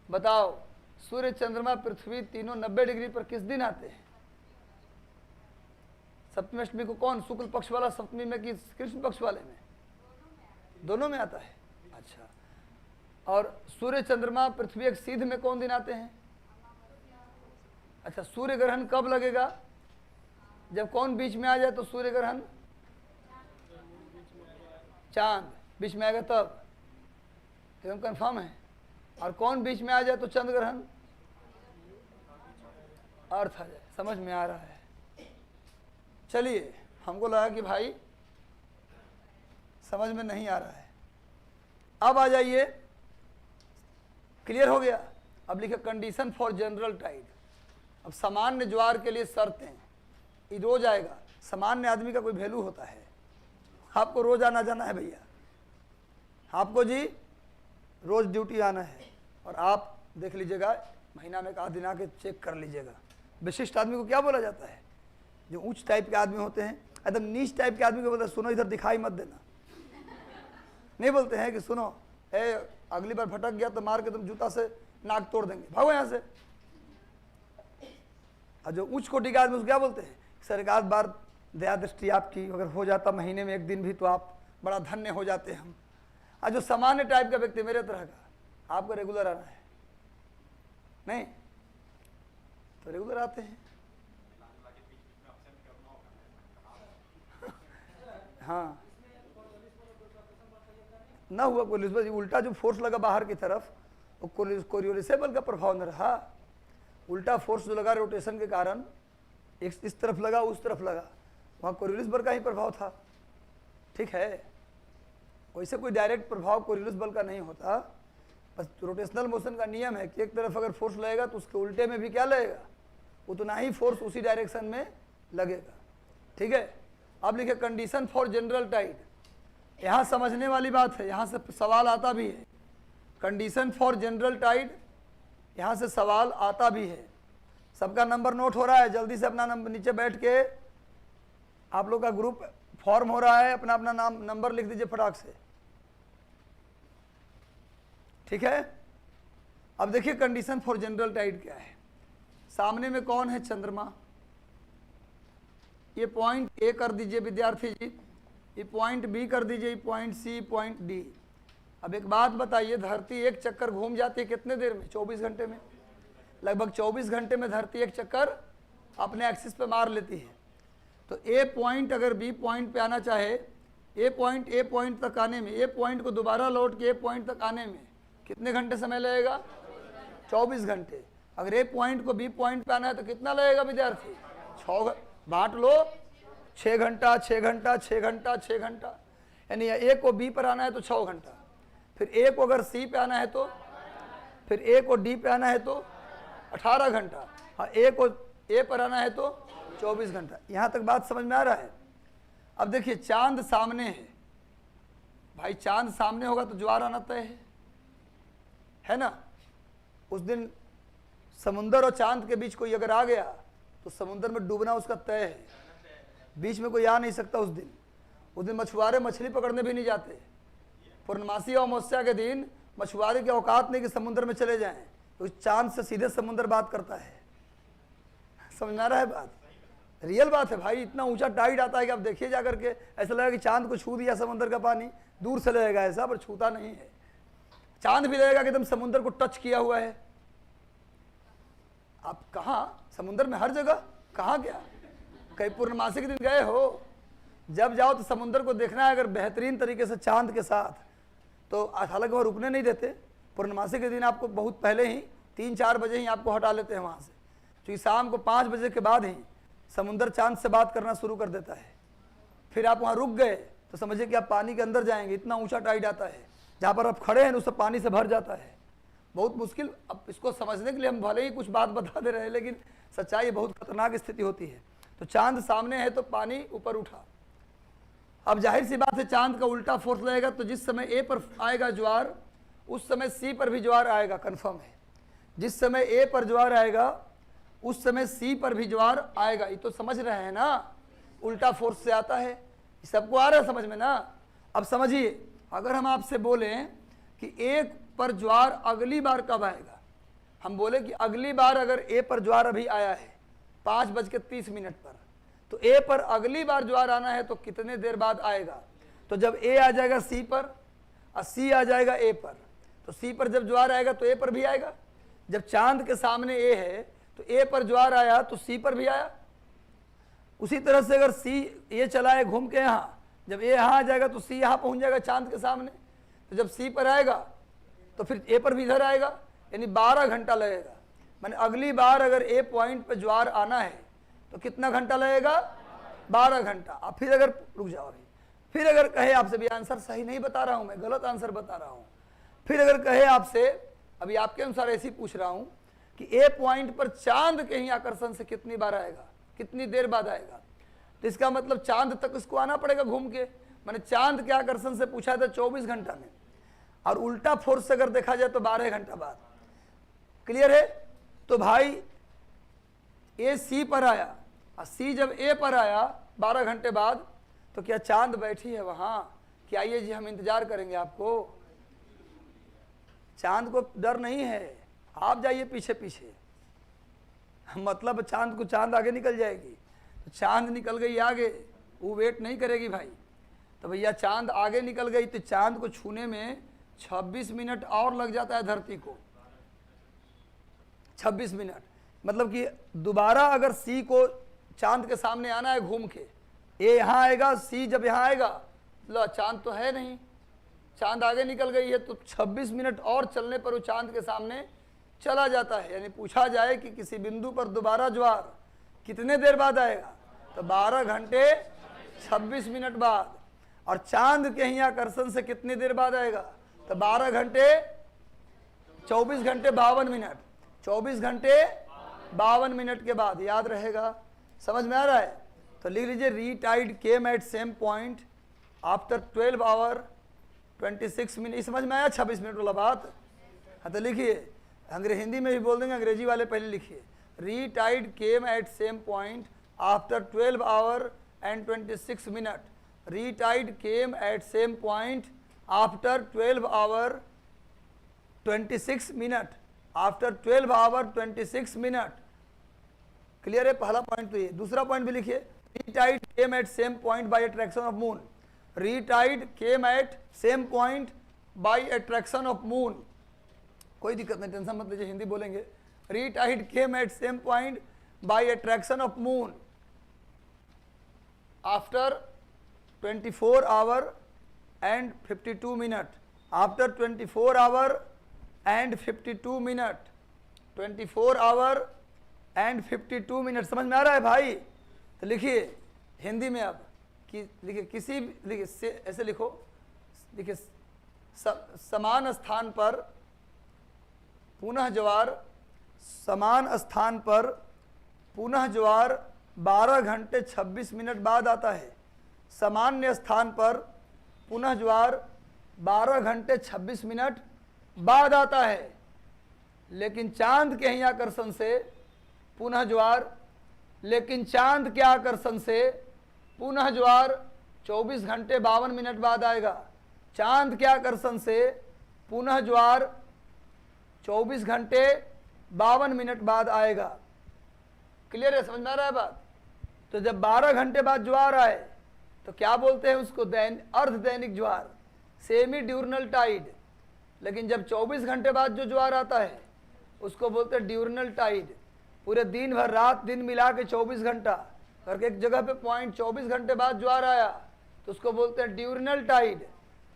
बताओ सूर्य, चंद्रमा, पृथ्वी तीनों 90 डिग्री पर किस दिन आते हैं? सप्तमी अष्टमी को कौन? शुक्ल पक्ष वाला सप्तमी में कि कृष्ण पक्ष वाले में? दोनों में आता है। अच्छा, और सूर्य, चंद्रमा, पृथ्वी एक सीध में कौन दिन आते हैं? अच्छा, सूर्य ग्रहण कब लगेगा? जब कौन बीच में आ जाए तो सूर्य ग्रहण? चांद बीच में आएगा तब, एकदम कंफर्म है। और कौन बीच में आ जाए तो चंद्र ग्रहण? अर्थ आ जाए। समझ में आ रहा है? चलिए, हमको लगा कि भाई समझ में नहीं आ रहा है। अब आ जाइए, क्लियर हो गया? अब लिखे कंडीशन फॉर जनरल टाइड। अब सामान्य ज्वार के लिए शर्तें, ये रोज आएगा। सामान्य आदमी का कोई वैल्यू होता है? आपको रोज आना जाना है भैया, आपको जी रोज ड्यूटी आना है, और आप देख लीजिएगा महीना में एक आध दिन आके चेक कर लीजिएगा। विशिष्ट आदमी को क्या बोला जाता है? जो उच्च टाइप के आदमी होते हैं, एकदम नीच टाइप के आदमी को बोलते हैं सुनो इधर दिखाई मत देना। नहीं बोलते हैं कि सुनो अगली बार भटक गया तो मार के तुम जूता से नाक तोड़ देंगे, भागो यहाँ से। और जो उच्च कोटि के आदमी उसको क्या बोलते हैं? सर एक आध बार दया दृष्टि आपकी अगर हो जाता महीने में एक दिन भी तो आप बड़ा धन्य हो जाते हम। और जो सामान्य टाइप का व्यक्ति मेरे तरह का, आपको रेगुलर आना है नहीं तो रेगुलर आते हैं। हाँ, ना हुआ कोरियोलिस, उल्टा जो फोर्स लगा बाहर की तरफ वो कोरियोलिसेबल का प्रभाव न रहा। उल्टा फोर्स जो लगा रोटेशन के कारण, एक इस तरफ लगा उस तरफ लगा, वहाँ कोरियोलिस बल का ही प्रभाव था। ठीक है, वैसे कोई डायरेक्ट प्रभाव कोरियोलिस बल का नहीं होता, बस रोटेशनल मोशन का नियम है कि एक तरफ अगर फोर्स लगेगा तो उसके उल्टे में भी क्या लगेगा? उतना ही फोर्स उसी डायरेक्शन में लगेगा। ठीक है, अब लिखे कंडीशन फॉर जनरल टाइड। यहाँ समझने वाली बात है, यहाँ से सवाल आता भी है। कंडीशन फॉर जनरल टाइड, यहाँ से सवाल आता भी है। सबका नंबर नोट हो रहा है? जल्दी से अपना नंबर नीचे बैठ के, आप लोग का ग्रुप फॉर्म हो रहा है, अपना अपना नाम नंबर लिख दीजिए फटाक से। ठीक है, अब देखिए कंडीशन फॉर जनरल टाइड क्या है। सामने में कौन है? चंद्रमा। ये पॉइंट ए कर दीजिए विद्यार्थी जी, ये पॉइंट बी कर दीजिए, पॉइंट सी, पॉइंट डी। अब एक बात बताइए, धरती एक चक्कर घूम जाती है कितने देर में? 24 घंटे में। लगभग 24 घंटे में धरती एक चक्कर अपने एक्सिस पे मार लेती है। तो ए पॉइंट अगर बी पॉइंट पे आना चाहे, ए पॉइंट तक आने में, ए पॉइंट को दोबारा लौट के ए पॉइंट तक आने में कितने घंटे समय लगेगा? 24 घंटे। अगर ए पॉइंट को बी पॉइंट पे आना है तो कितना लगेगा विद्यार्थी? 6। बांट लो, 6 घंटा, 6 घंटा, 6 घंटा, 6 घंटा। यानी ए को बी पर आना है तो 6 घंटा, फिर ए को अगर सी पे आना है तो, फिर ए को डी पे आना है तो 18 घंटा, हाँ ए को ए पर आना है तो 24 घंटा। यहाँ तक बात समझ में आ रहा है? अब देखिए चांद सामने है भाई, चांद सामने होगा तो ज्वार आना तय है ना। उस दिन समुंदर और चांद के बीच कोई अगर आ गया तो समुंदर में डूबना उसका तय है, बीच में कोई आ नहीं सकता। उस दिन मछुआरे मछली पकड़ने भी नहीं जाते। पूर्णमासी और अमावस्या के दिन मछुआरे की औकात नहीं कि समुद्र में चले जाएं, तो चांद से सीधे समुद्र बात करता है। समझ में आ रहा है बात? रियल बात है भाई। इतना ऊंचा टाइड आता है कि आप देखिए जाकर के, ऐसा लगेगा कि चांद को छू दिया समुद्र का पानी, दूर से लगेगा ऐसा, पर छूता नहीं है। चांद भी लगेगा कि एकदम समुद्र को टच किया हुआ है। आप कहाँ? समुद्र में हर जगह। कहाँ गया? कहीं पूर्णमासी के दिन गए हो? जब जाओ तो समुद्र को देखना है अगर बेहतरीन तरीके से चांद के साथ, तो हालांकि वह रुकने नहीं देते। पूर्णमासी के दिन आपको बहुत पहले ही 3-4 बजे ही आपको हटा लेते हैं वहाँ से, क्योंकि शाम को 5 बजे के बाद ही समुद्र चांद से बात करना शुरू कर देता है। फिर आप वहाँ रुक गए तो समझिए कि आप पानी के अंदर जाएंगे। इतना ऊंचा टाइड आता है, जहाँ पर आप खड़े हैं उससे पानी से भर जाता है। बहुत मुश्किल। अब इसको समझने के लिए हम भले ही कुछ बात बता दे रहे हैं, लेकिन सच्चाई बहुत खतरनाक स्थिति होती है। तो चांद सामने है तो पानी ऊपर उठा। अब जाहिर सी बात है चांद का उल्टा फोर्स लगेगा, तो जिस समय ए पर आएगा ज्वार उस समय सी पर भी ज्वार आएगा, कन्फर्म है। जिस समय ए पर ज्वार आएगा उस समय सी पर भी ज्वार आएगा। ये तो समझ रहे हैं ना, उल्टा फोर्स से आता है। सबको आ रहा है समझ में ना? अब समझिए, अगर हम आपसे बोलें कि एक पर ज्वार अगली बार कब आएगा, हम बोले कि अगली बार अगर ए पर ज्वार अभी आया है 5:30 पर, तो ए पर अगली बार ज्वार आना है तो कितने देर बाद आएगा? तो जब ए आ जाएगा सी पर और सी आ जाएगा ए पर, तो सी पर जब ज्वार आएगा तो ए पर भी आएगा। जब चांद के सामने ए है तो ए पर ज्वार आया तो सी पर भी आया। उसी तरह से अगर सी ये चला है घूम के यहाँ, जब ए यहाँ आ जाएगा तो सी यहाँ पहुँच जाएगा चांद के सामने, तो जब सी पर आएगा तो फिर ए पर भी इधर आएगा, यानी 12 घंटा लगेगा। माने अगली बार अगर ए पॉइंट पर ज्वार आना है तो कितना घंटा लगेगा? 12 घंटा। अब फिर अगर रुक जाओ अभी, फिर अगर कहे आपसे, भी आंसर सही नहीं बता रहा हूँ मैं, गलत आंसर बता रहा हूँ। फिर अगर कहे आपसे, अभी आपके अनुसार ऐसे ही पूछ रहा हूँ कि ए पॉइंट पर चांद के ही आकर्षण से कितनी बार आएगा, कितनी देर बाद आएगा, तो इसका मतलब चांद तक इसको आना पड़ेगा घूम के। मैंने चांद के आकर्षण से पूछा था 24 घंटा में, और उल्टा फोर्स से अगर देखा जाए तो 12 घंटा बाद। क्लियर है? तो भाई ए सी पर आया और सी जब ए पर आया 12 घंटे बाद, तो क्या चांद बैठी है वहां कि आइए जी हम इंतजार करेंगे आपको? चांद को डर नहीं है, आप जाइए पीछे पीछे। मतलब चांद को, चांद आगे निकल जाएगी, तो चांद निकल गई आगे, वो वेट नहीं करेगी भाई। तो भैया चांद आगे निकल गई तो चांद को छूने में 26 मिनट और लग जाता है धरती को। 26 मिनट मतलब कि दोबारा अगर सी को चांद के सामने आना है घूम के, ए यहाँ आएगा, सी जब यहाँ आएगा, लो चांद तो है नहीं, चांद आगे निकल गई है, तो 26 मिनट और चलने पर वो चांद के सामने चला जाता है। यानी पूछा जाए कि किसी बिंदु पर दोबारा ज्वार कितने देर बाद आएगा, तो 12 घंटे 26 मिनट बाद। और चांद के ही आकर्षण से कितनी देर बाद आएगा, तो 12 घंटे 24 घंटे 52 मिनट, 24 घंटे 52 मिनट के बाद। याद रहेगा? समझ में आ रहा है? तो लिख लीजिए, retide came at same point after 12 hour 26 minute. समझ में आया 26 मिनट वाला बात? हाँ तो लिखिए, हिंदी में भी बोल देंगे, अंग्रेजी वाले पहले लिखिए। Retide came at same point after 12 hour and 26 minute. Retide came at same point after 12 hour 26 minute. After 12 hour 26 minute. Clear है पहला पॉइंट तो ये। दूसरा पॉइंट भी लिखिए, retide came at same point by attraction of moon. Retide came at same point by attraction of moon. कोई दिक्कत नहीं, टेंशन मत लीजिए, हिंदी बोलेंगे। Retide came at same point by attraction of moon after 24 our and 52 minute. After 24 our and 52 minute. 24 our and 52 minute. समझ में आ रहा है भाई? तो लिखिए हिंदी में अब कि लिखिए किसी लिखिए ऐसे लिखो, लिखिए समान स्थान पर पुनः ज्वार, समान स्थान पर पुनः ज्वार 12 घंटे 26 मिनट बाद आता है। सामान्य स्थान पर पुनः ज्वार 12 घंटे 26 मिनट बाद आता है, लेकिन चांद के ही आकर्षण से पुनः ज्वार, लेकिन चांद के आकर्षण से पुनः ज्वार 24 घंटे 52 मिनट बाद आएगा। चांद के आकर्षण से पुनः ज्वार 24 घंटे 52 मिनट बाद आएगा। क्लियर है? समझ में आ रहा है बात? तो जब 12 घंटे बाद ज्वार आए तो क्या बोलते हैं उसको? अर्ध दैनिक ज्वार, सेमी ड्यूरनल टाइड। लेकिन जब 24 घंटे बाद जो ज्वार आता है उसको बोलते हैं ड्यूरनल टाइड। पूरे दिन भर रात दिन मिला के 24 घंटा करके एक जगह पे पॉइंट 24 घंटे बाद ज्वार आया तो उसको बोलते हैं ड्यूरनल टाइड,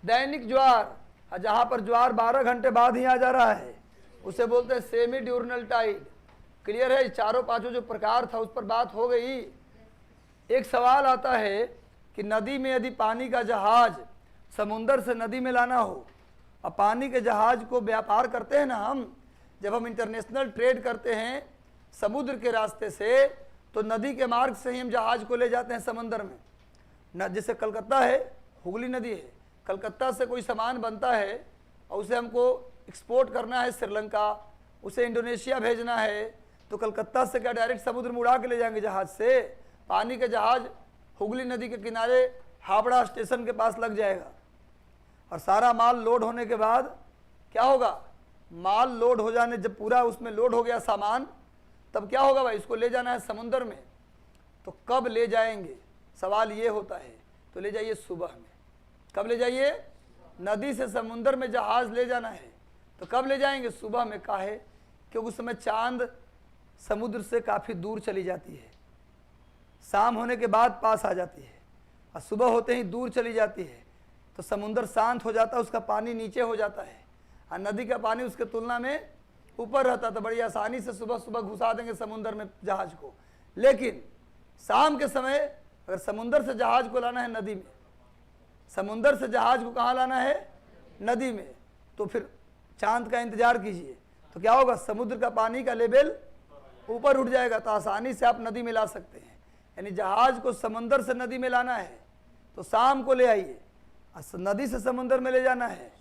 दैनिक ज्वार। जहाँ पर ज्वार 12 घंटे बाद ही आ जा रहा है उसे बोलते हैं सेमी ड्यूरनल टाइड। क्लियर है? चारों पांचों जो प्रकार था उस पर बात हो गई। एक सवाल आता है कि नदी में यदि पानी का जहाज समुंदर से नदी में लाना हो, और पानी के जहाज को व्यापार करते हैं ना हम, जब हम इंटरनेशनल ट्रेड करते हैं समुद्र के रास्ते से, तो नदी के मार्ग से ही हम जहाज को ले जाते हैं समंदर में न। जैसे कलकत्ता है, हुगली नदी है, कलकत्ता से कोई सामान बनता है और उसे हमको एक्सपोर्ट करना है श्रीलंका, उसे इंडोनेशिया भेजना है, तो कलकत्ता से क्या डायरेक्ट समुद्र में उड़ा के ले जाएंगे जहाज से? पानी का जहाज हुगली नदी के किनारे हावड़ा स्टेशन के पास लग जाएगा, और सारा माल लोड होने के बाद क्या होगा? माल लोड हो जाने, जब पूरा उसमें लोड हो गया सामान, तब क्या होगा भाई? इसको ले जाना है समुद्र में। तो कब ले जाएंगे? सवाल ये होता है। तो ले जाइए सुबह में। कब ले जाइए? नदी से समुद्र में जहाज ले जाना है तो कब ले जाएंगे? सुबह में। काहे? क्योंकि उस समय चांद समुद्र से काफ़ी दूर चली जाती है, शाम होने के बाद पास आ जाती है, और सुबह होते ही दूर चली जाती है, तो समुद्र शांत हो जाता है, उसका पानी नीचे हो जाता है, और नदी का पानी उसके तुलना में ऊपर रहता। तो बड़ी आसानी से सुबह सुबह घुसा देंगे समुद्र में जहाज को। लेकिन शाम के समय अगर समुद्र से जहाज को लाना है नदी में, समुद्र से जहाज को कहाँ लाना है? नदी में, तो फिर चांद का इंतजार कीजिए। तो क्या होगा? समुद्र का पानी का लेवल ऊपर उठ जाएगा, तो आसानी से आप नदी में ला सकते हैं। यानी जहाज को समुद्र से नदी में लाना है तो शाम को ले आइए, और नदी से समुद्र में ले जाना है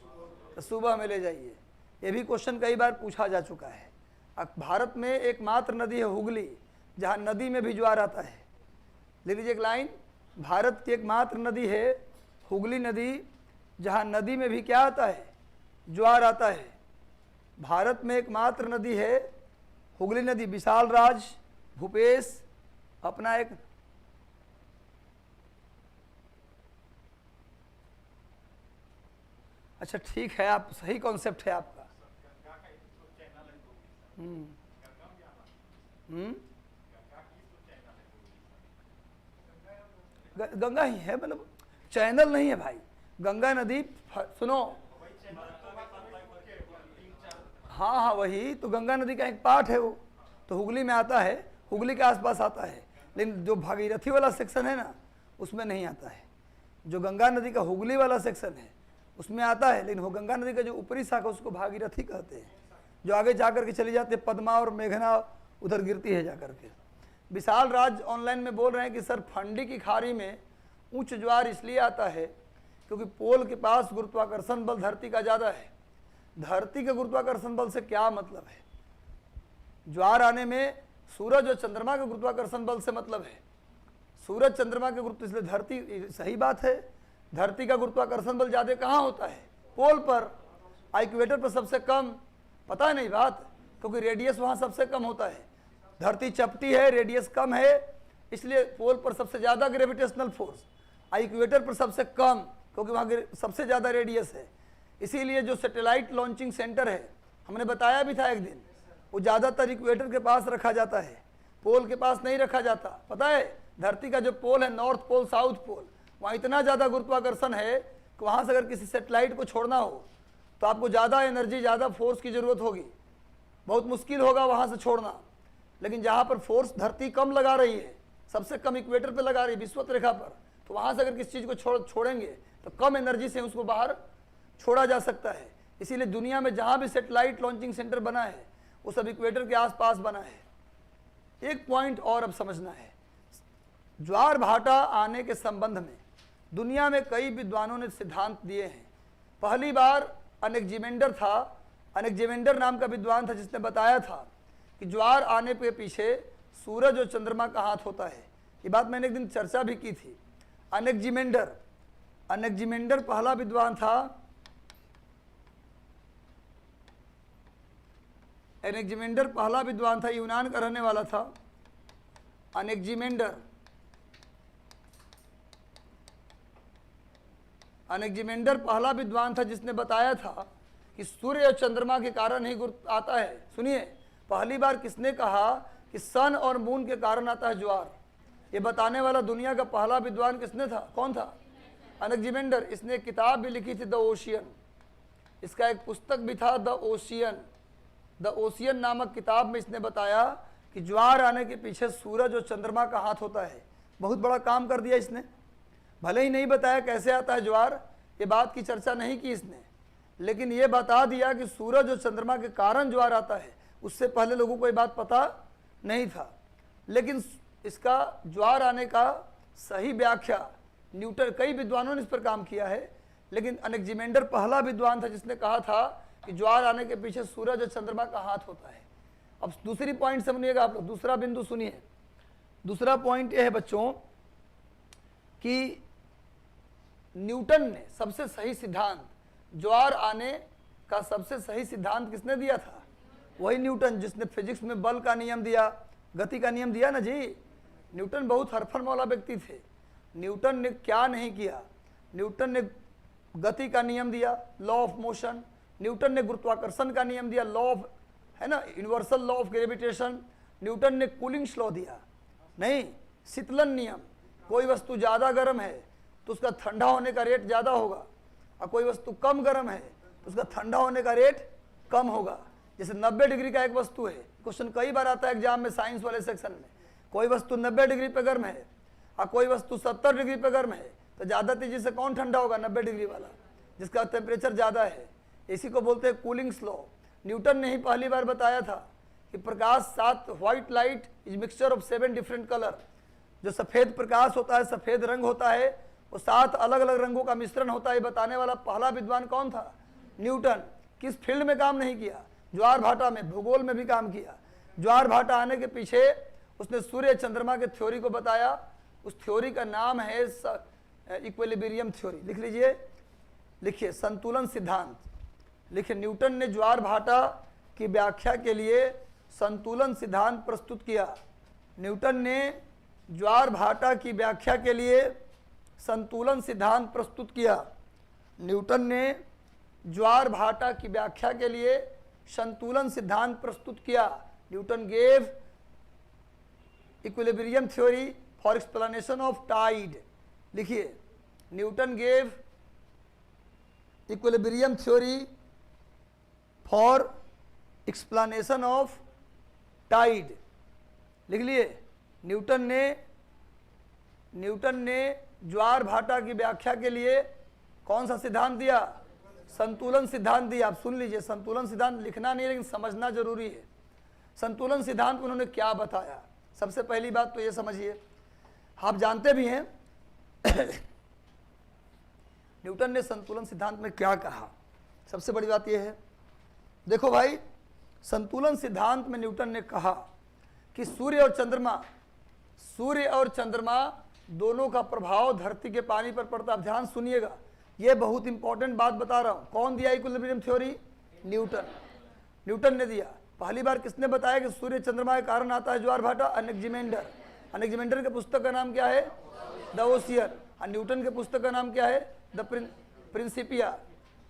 तो सुबह में ले जाइए। ये भी क्वेश्चन कई बार पूछा जा चुका है। अब भारत में एकमात्र नदी है हुगली, जहाँ नदी में भी ज्वार आता है। ले लीजिए एक लाइन, भारत की एकमात्र नदी है हुगली नदी, जहाँ नदी में भी क्या आता है? ज्वार आता है। भारत में एकमात्र नदी है हुगली नदी। विशाल राज भूपेश अपना एक अच्छा ठीक है, आप सही कॉन्सेप्ट है आपका। गंगा ही है, मतलब चैनल नहीं है भाई। गंगा नदी सुनो, हाँ हाँ वही तो गंगा नदी का एक पार्ट है वो, तो हुगली में आता है, हुगली के आसपास आता है। लेकिन जो भागीरथी वाला सेक्शन है ना उसमें नहीं आता है। जो गंगा नदी का हुगली वाला सेक्शन है उसमें आता है, लेकिन वो गंगा नदी का जो ऊपरी शाखा उसको भागीरथी कहते हैं। जो आगे जाकर के चली जाती है पद्मा और मेघना उधर गिरती है जाकर के। विशाल राज ऑनलाइन में बोल रहे हैं कि सर फंडी की खाड़ी में उच्च ज्वार इसलिए आता है क्योंकि पोल के पास गुरुत्वाकर्षण बल धरती का ज़्यादा है। धरती के गुरुत्वाकर्षण बल से क्या मतलब है? ज्वार आने में सूरज और चंद्रमा के गुरुत्वाकर्षण बल से मतलब है। सूरज चंद्रमा के गुरुत्व, इसलिए धरती, सही बात है, धरती का गुरुत्वाकर्षण बल ज़्यादा कहाँ होता है? पोल पर। इक्वेटर पर सबसे कम, पता है नहीं बात? क्योंकि रेडियस वहाँ सबसे कम होता है। धरती चपटी है, रेडियस कम है, इसलिए पोल पर सबसे ज़्यादा ग्रेविटेशनल फोर्स, इक्वेटर पर सबसे कम, क्योंकि वहाँ सबसे ज़्यादा रेडियस है। इसीलिए जो सैटेलाइट लॉन्चिंग सेंटर है, हमने बताया भी था एक दिन, वो ज़्यादातर इक्वेटर के पास रखा जाता है, पोल के पास नहीं रखा जाता। पता है धरती का जो पोल है, नॉर्थ पोल साउथ पोल, वहाँ इतना ज़्यादा गुरुत्वाकर्षण है कि वहाँ से अगर किसी सैटेलाइट को छोड़ना हो तो आपको ज़्यादा एनर्जी, ज़्यादा फोर्स की ज़रूरत होगी, बहुत मुश्किल होगा वहाँ से छोड़ना। लेकिन जहाँ पर फोर्स धरती कम लगा रही है, सबसे कम इक्वेटर पे लगा रही है, विषुवत रेखा पर, तो वहाँ से अगर किसी चीज़ को छोड़ेंगे तो कम एनर्जी से उसको बाहर छोड़ा जा सकता है। इसीलिए दुनिया में जहाँ भी सैटेलाइट लॉन्चिंग सेंटर बना है वो सब इक्वेटर के आसपास बना है। एक पॉइंट और अब समझना है, ज्वार भाटा आने के संबंध में दुनिया में कई विद्वानों ने सिद्धांत दिए हैं। पहली बार अनेक्जिमेंडर था, अनेक्जिमेंडर नाम का विद्वान था, जिसने बताया था कि ज्वार आने के पीछे सूरज और चंद्रमा का हाथ होता है। ये बात मैंने एक दिन चर्चा भी की थी। अनेक्जिमेंडर पहला विद्वान था, अनेक्जिमेंडर पहला विद्वान था, यूनान का रहने वाला था। अनेक्जिमेंडर पहला विद्वान था जिसने बताया था कि सूर्य और चंद्रमा के कारण ही गुरुत्व आता है। सुनिए, पहली बार किसने कहा कि सन और मून के कारण आता है ज्वार? ये बताने वाला दुनिया का पहला विद्वान किसने था? कौन था? अनेक्जिमेंडर। इसने एक किताब भी लिखी थी, द ओशियन। इसका एक पुस्तक भी था, द ओशियन नामक किताब में इसने बताया कि ज्वार आने के पीछे सूरज और चंद्रमा का हाथ होता है। बहुत बड़ा काम कर दिया इसने। भले ही नहीं बताया कैसे आता है ज्वार, ये बात की चर्चा नहीं की इसने, लेकिन ये बता दिया कि सूरज और चंद्रमा के कारण ज्वार आता है। उससे पहले लोगों को ये बात पता नहीं था। लेकिन इसका ज्वार आने का सही व्याख्या न्यूटन, कई विद्वानों ने इस पर काम किया है, लेकिन अनेक्जिमेंडर पहला विद्वान था जिसने कहा था कि ज्वार आने के पीछे सूरज और चंद्रमा का हाथ होता है। अब दूसरी पॉइंट समझिएगा आप लोग, दूसरा बिंदु सुनिए। दूसरा पॉइंट यह है बच्चों कि न्यूटन ने सबसे सही सिद्धांत, ज्वार आने का सबसे सही सिद्धांत किसने दिया था? वही न्यूटन, जिसने फिजिक्स में बल का नियम दिया, गति का नियम दिया ना जी। न्यूटन बहुत हरफन वाला व्यक्ति थे। न्यूटन ने क्या नहीं किया? न्यूटन ने गति का नियम दिया, लॉ ऑफ मोशन। न्यूटन ने गुरुत्वाकर्षण का नियम दिया, लॉ ऑफ, है ना, universal law of gravitation. Newton ने कूलिंग्स लॉ दिया, नहीं, शीतलन नियम। कोई वस्तु ज़्यादा गर्म है तो उसका ठंडा होने का रेट ज़्यादा होगा, और कोई वस्तु कम गर्म है तो उसका ठंडा होने का रेट कम होगा। जैसे 90 डिग्री का एक वस्तु है, क्वेश्चन कई बार आता है एग्जाम में, साइंस वाले सेक्शन में। कोई वस्तु 90 डिग्री पे गर्म है और कोई वस्तु 70 डिग्री पे गर्म है, तो ज़्यादा तेजी से कौन ठंडा होगा? 90 डिग्री वाला, जिसका टेम्परेचर ज़्यादा है। इसी को बोलते हैं कूलिंग्स लॉ। न्यूटन ने ही पहली बार बताया था कि प्रकाश 7 white light is mixture of 7 different colour. जो सफ़ेद प्रकाश होता है, सफ़ेद रंग होता है, वो 7 अलग अलग रंगों का मिश्रण होता है। बताने वाला पहला विद्वान कौन था? न्यूटन। किस फील्ड में काम नहीं किया? ज्वार भाटा में, भूगोल में भी काम किया। ज्वार भाटा आने के पीछे उसने सूर्य चंद्रमा के थ्योरी को बताया। उस थ्योरी का नाम है इक्विलिब्रियम थ्योरी। लिख लीजिए, लिखिए, संतुलन सिद्धांत। लिखिए, न्यूटन ने ज्वार भाटा की व्याख्या के लिए संतुलन सिद्धांत प्रस्तुत किया। न्यूटन ने ज्वार भाटा की व्याख्या के लिए संतुलन सिद्धांत प्रस्तुत किया। न्यूटन ने ज्वार भाटा की व्याख्या के लिए संतुलन सिद्धांत प्रस्तुत किया। Newton gave equilibrium theory for explanation of tide. लिखिए, Newton gave equilibrium theory for explanation of tide. लिख लिए, न्यूटन ने ज्वार भाटा की व्याख्या के लिए कौन सा सिद्धांत दिया? संतुलन सिद्धांत दिया। आप सुन लीजिए, संतुलन सिद्धांत लिखना नहीं लेकिन समझना जरूरी है। संतुलन सिद्धांत में उन्होंने क्या बताया? सबसे पहली बात तो ये समझिए, आप जानते भी हैं न्यूटन ने संतुलन सिद्धांत में क्या कहा। सबसे बड़ी बात यह है, देखो भाई, संतुलन सिद्धांत में न्यूटन ने कहा कि सूर्य और चंद्रमा दोनों का प्रभाव धरती के पानी पर पड़ता है। ध्यान सुनिएगा, ये बहुत इंपॉर्टेंट बात बता रहा हूं। कौन दिया इक्विलिब्रियम थ्योरी? न्यूटन ने दिया। पहली बार किसने बताया कि सूर्य चंद्रमा के कारण आता है ज्वार भाटा? अनेक्जिमेंडर। अनेक्जिमेंडर के पुस्तक का नाम क्या है? द ओशियर। और न्यूटन के पुस्तक का नाम क्या है? The Principia.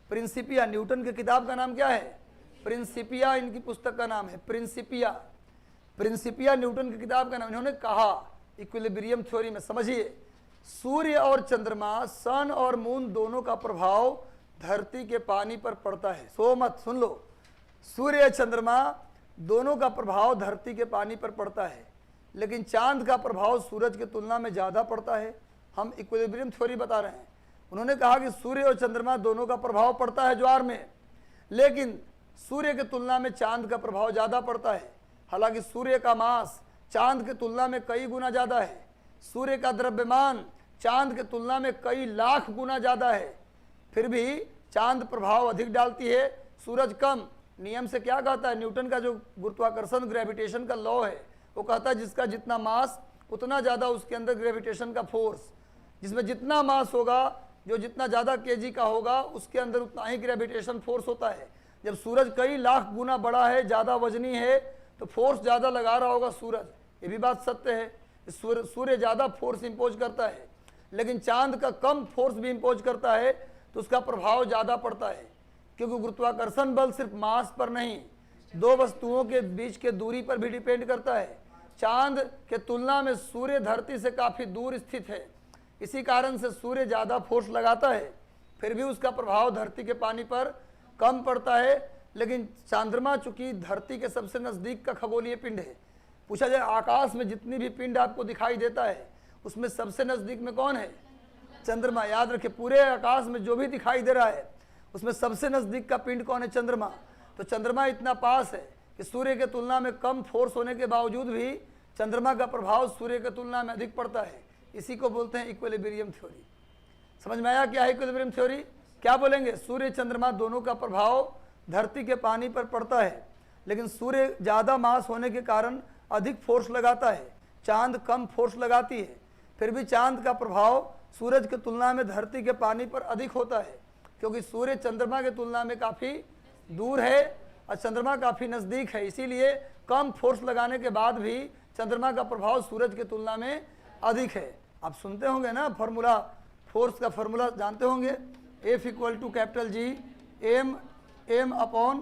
प्रिंसिपिया न्यूटन की किताब का नाम क्या है? प्रिंसिपिया इनकी पुस्तक का नाम है, प्रिंसिपिया। प्रिंसिपिया न्यूटन की किताब का नाम। इन्होंने कहा इक्विलिब्रियम थ्योरी में, समझिए, सूर्य और चंद्रमा, सन और मून दोनों का प्रभाव धरती के पानी पर पड़ता है। सो मत सुन लो, सूर्य चंद्रमा दोनों का प्रभाव धरती के पानी पर पड़ता है, लेकिन चांद का प्रभाव सूरज की तुलना में ज़्यादा पड़ता है। हम इक्विलिब्रियम थ्योरी बता रहे हैं। उन्होंने कहा कि सूर्य और चंद्रमा दोनों का प्रभाव पड़ता है ज्वार में, लेकिन सूर्य की तुलना में चांद का प्रभाव ज़्यादा पड़ता है। हालांकि सूर्य का मास चांद की तुलना में कई गुना ज़्यादा है, सूर्य का द्रव्यमान चांद की तुलना में कई लाख गुना ज़्यादा है, फिर भी चांद प्रभाव अधिक डालती है, सूरज कम। नियम से क्या कहता है? न्यूटन का जो गुरुत्वाकर्षण ग्रेविटेशन का लॉ है, वो कहता है जिसका जितना मास उतना ज़्यादा उसके अंदर ग्रेविटेशन का फोर्स। जिसमें जितना मास होगा, जो जितना ज़्यादा केजी का होगा, उसके अंदर उतना ही ग्रेविटेशन फोर्स होता है। जब सूरज कई लाख गुना बड़ा है, ज़्यादा वजनी है, तो फोर्स ज़्यादा लगा रहा होगा सूरज। ये भी बात सत्य है, सूर्य ज़्यादा फोर्स इम्पोज करता है, लेकिन चांद का कम फोर्स भी इम्पोज करता है, तो उसका प्रभाव ज़्यादा पड़ता है। क्योंकि गुरुत्वाकर्षण बल सिर्फ मास पर नहीं, दो वस्तुओं के बीच के दूरी पर भी डिपेंड करता है। चांद के तुलना में सूर्य धरती से काफ़ी दूर स्थित है, इसी कारण से सूर्य ज़्यादा फोर्स लगाता है, फिर भी उसका प्रभाव धरती के पानी पर कम पड़ता है। लेकिन चंद्रमा चूंकि धरती के सबसे नज़दीक का खगोलीय पिंड है। पूछा जाए आकाश में जितनी भी पिंड आपको दिखाई देता है, उसमें सबसे नज़दीक में कौन है? चंद्रमा। याद रखिए, पूरे आकाश में जो भी दिखाई दे रहा है, उसमें सबसे नज़दीक का पिंड कौन है? चंद्रमा। तो चंद्रमा इतना पास है कि सूर्य के तुलना में कम फोर्स होने के बावजूद भी चंद्रमा का प्रभाव सूर्य की तुलना में अधिक पड़ता है। इसी को बोलते हैं इक्विलिब्रियम थ्योरी। समझ में आया क्या है इक्विलिब्रियम थ्योरी? क्या बोलेंगे? सूर्य चंद्रमा दोनों का प्रभाव धरती के पानी पर पड़ता है, लेकिन सूर्य ज़्यादा मास होने के कारण अधिक फोर्स लगाता है, चांद कम फोर्स लगाती है, फिर भी चांद का प्रभाव सूरज की तुलना में धरती के पानी पर अधिक होता है, क्योंकि सूर्य चंद्रमा की तुलना में काफ़ी दूर है और चंद्रमा काफ़ी नज़दीक है। इसीलिए कम फोर्स लगाने के बाद भी चंद्रमा का प्रभाव सूरज की तुलना में अधिक है। आप सुनते होंगे ना फार्मूला, फोर्स का फार्मूला जानते होंगे, F = कैपिटल G m/r²।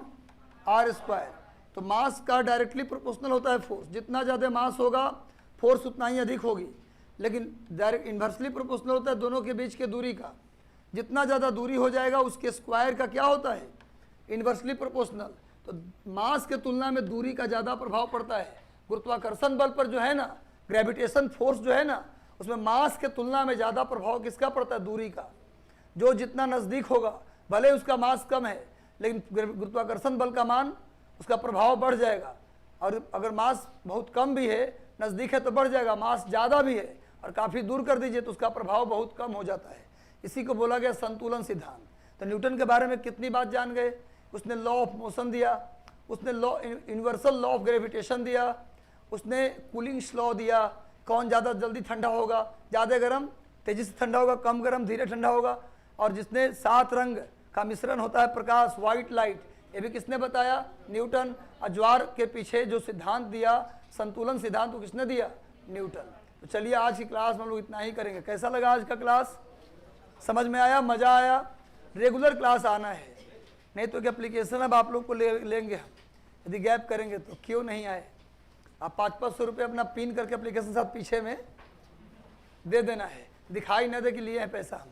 तो मास का डायरेक्टली प्रोपोर्शनल होता है फोर्स। जितना ज़्यादा मास होगा फोर्स उतना ही अधिक होगी, लेकिन डायरेक्ट इन्वर्सली प्रोपोर्शनल होता है दोनों के बीच के दूरी का। जितना ज़्यादा दूरी हो जाएगा उसके स्क्वायर का क्या होता है? Inversely proportional. तो मास के तुलना में दूरी का ज़्यादा प्रभाव पड़ता है। गुरुत्वाकर्षण बल पर जो है ना, ग्रेविटेशन फोर्स जो है ना, उसमें मास के तुलना में ज़्यादा प्रभाव किसका पड़ता है? दूरी का। जो जितना नज़दीक होगा, भले उसका मास कम है, लेकिन गुरुत्वाकर्षण बल का मान, उसका प्रभाव बढ़ जाएगा। और अगर मास बहुत कम भी है, नज़दीक है तो बढ़ जाएगा, मास ज़्यादा भी है और काफ़ी दूर कर दीजिए तो उसका प्रभाव बहुत कम हो जाता है। इसी को बोला गया संतुलन सिद्धांत। तो न्यूटन के बारे में कितनी बात जान गए? उसने लॉ ऑफ मोशन दिया, उसने law universal law of gravitation दिया, उसने कूलिंग्स लॉ दिया, कौन ज़्यादा जल्दी ठंडा होगा, ज़्यादा गर्म तेज़ी से ठंडा होगा, कम गर्म धीरे ठंडा होगा। और जिसने 7 रंग का मिश्रण होता है प्रकाश, वाइट लाइट, ये भी किसने बताया? न्यूटन। और ज्वार के पीछे जो सिद्धांत दिया, संतुलन सिद्धांत, वो किसने दिया? न्यूटन। तो चलिए आज की क्लास में हम लोग इतना ही करेंगे। कैसा लगा आज का क्लास? समझ में आया? मज़ा आया? रेगुलर क्लास आना है, नहीं तो क्या एप्लीकेशन अब आप लोग को लेंगे हम, यदि गैप करेंगे तो। क्यों नहीं आए? आप 500-500 रुपये अपना पिन करके एप्लीकेशन साथ पीछे में दे देना है, दिखाई न दे कि लिए हैं पैसा। हम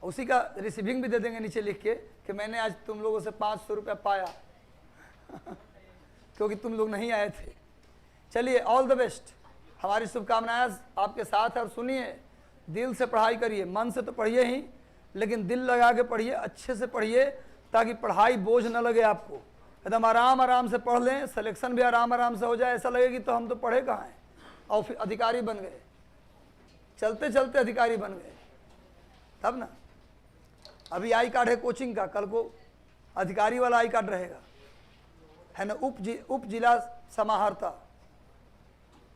उसी का रिसीविंग भी दे देंगे नीचे लिख के कि मैंने आज तुम लोगों से 500 रुपया पाया क्योंकि तुम लोग नहीं आए थे। चलिए, ऑल द बेस्ट। हमारी शुभकामनाएं आपके साथ है। और सुनिए, दिल से पढ़ाई करिए, मन से तो पढ़िए ही, लेकिन दिल लगा के पढ़िए, अच्छे से पढ़िए, ताकि पढ़ाई बोझ न लगे आपको। एकदम आराम से पढ़ लें, सिलेक्शन भी आराम से हो जाए। ऐसा लगेगी तो हम तो पढ़े कहाँ हैं और फिर अधिकारी बन गए, चलते चलते अधिकारी बन गए, तब ना। अभी आई कार्ड है कोचिंग का, कल को अधिकारी वाला आई कार्ड रहेगा, है ना। उप जिला समाहर्ता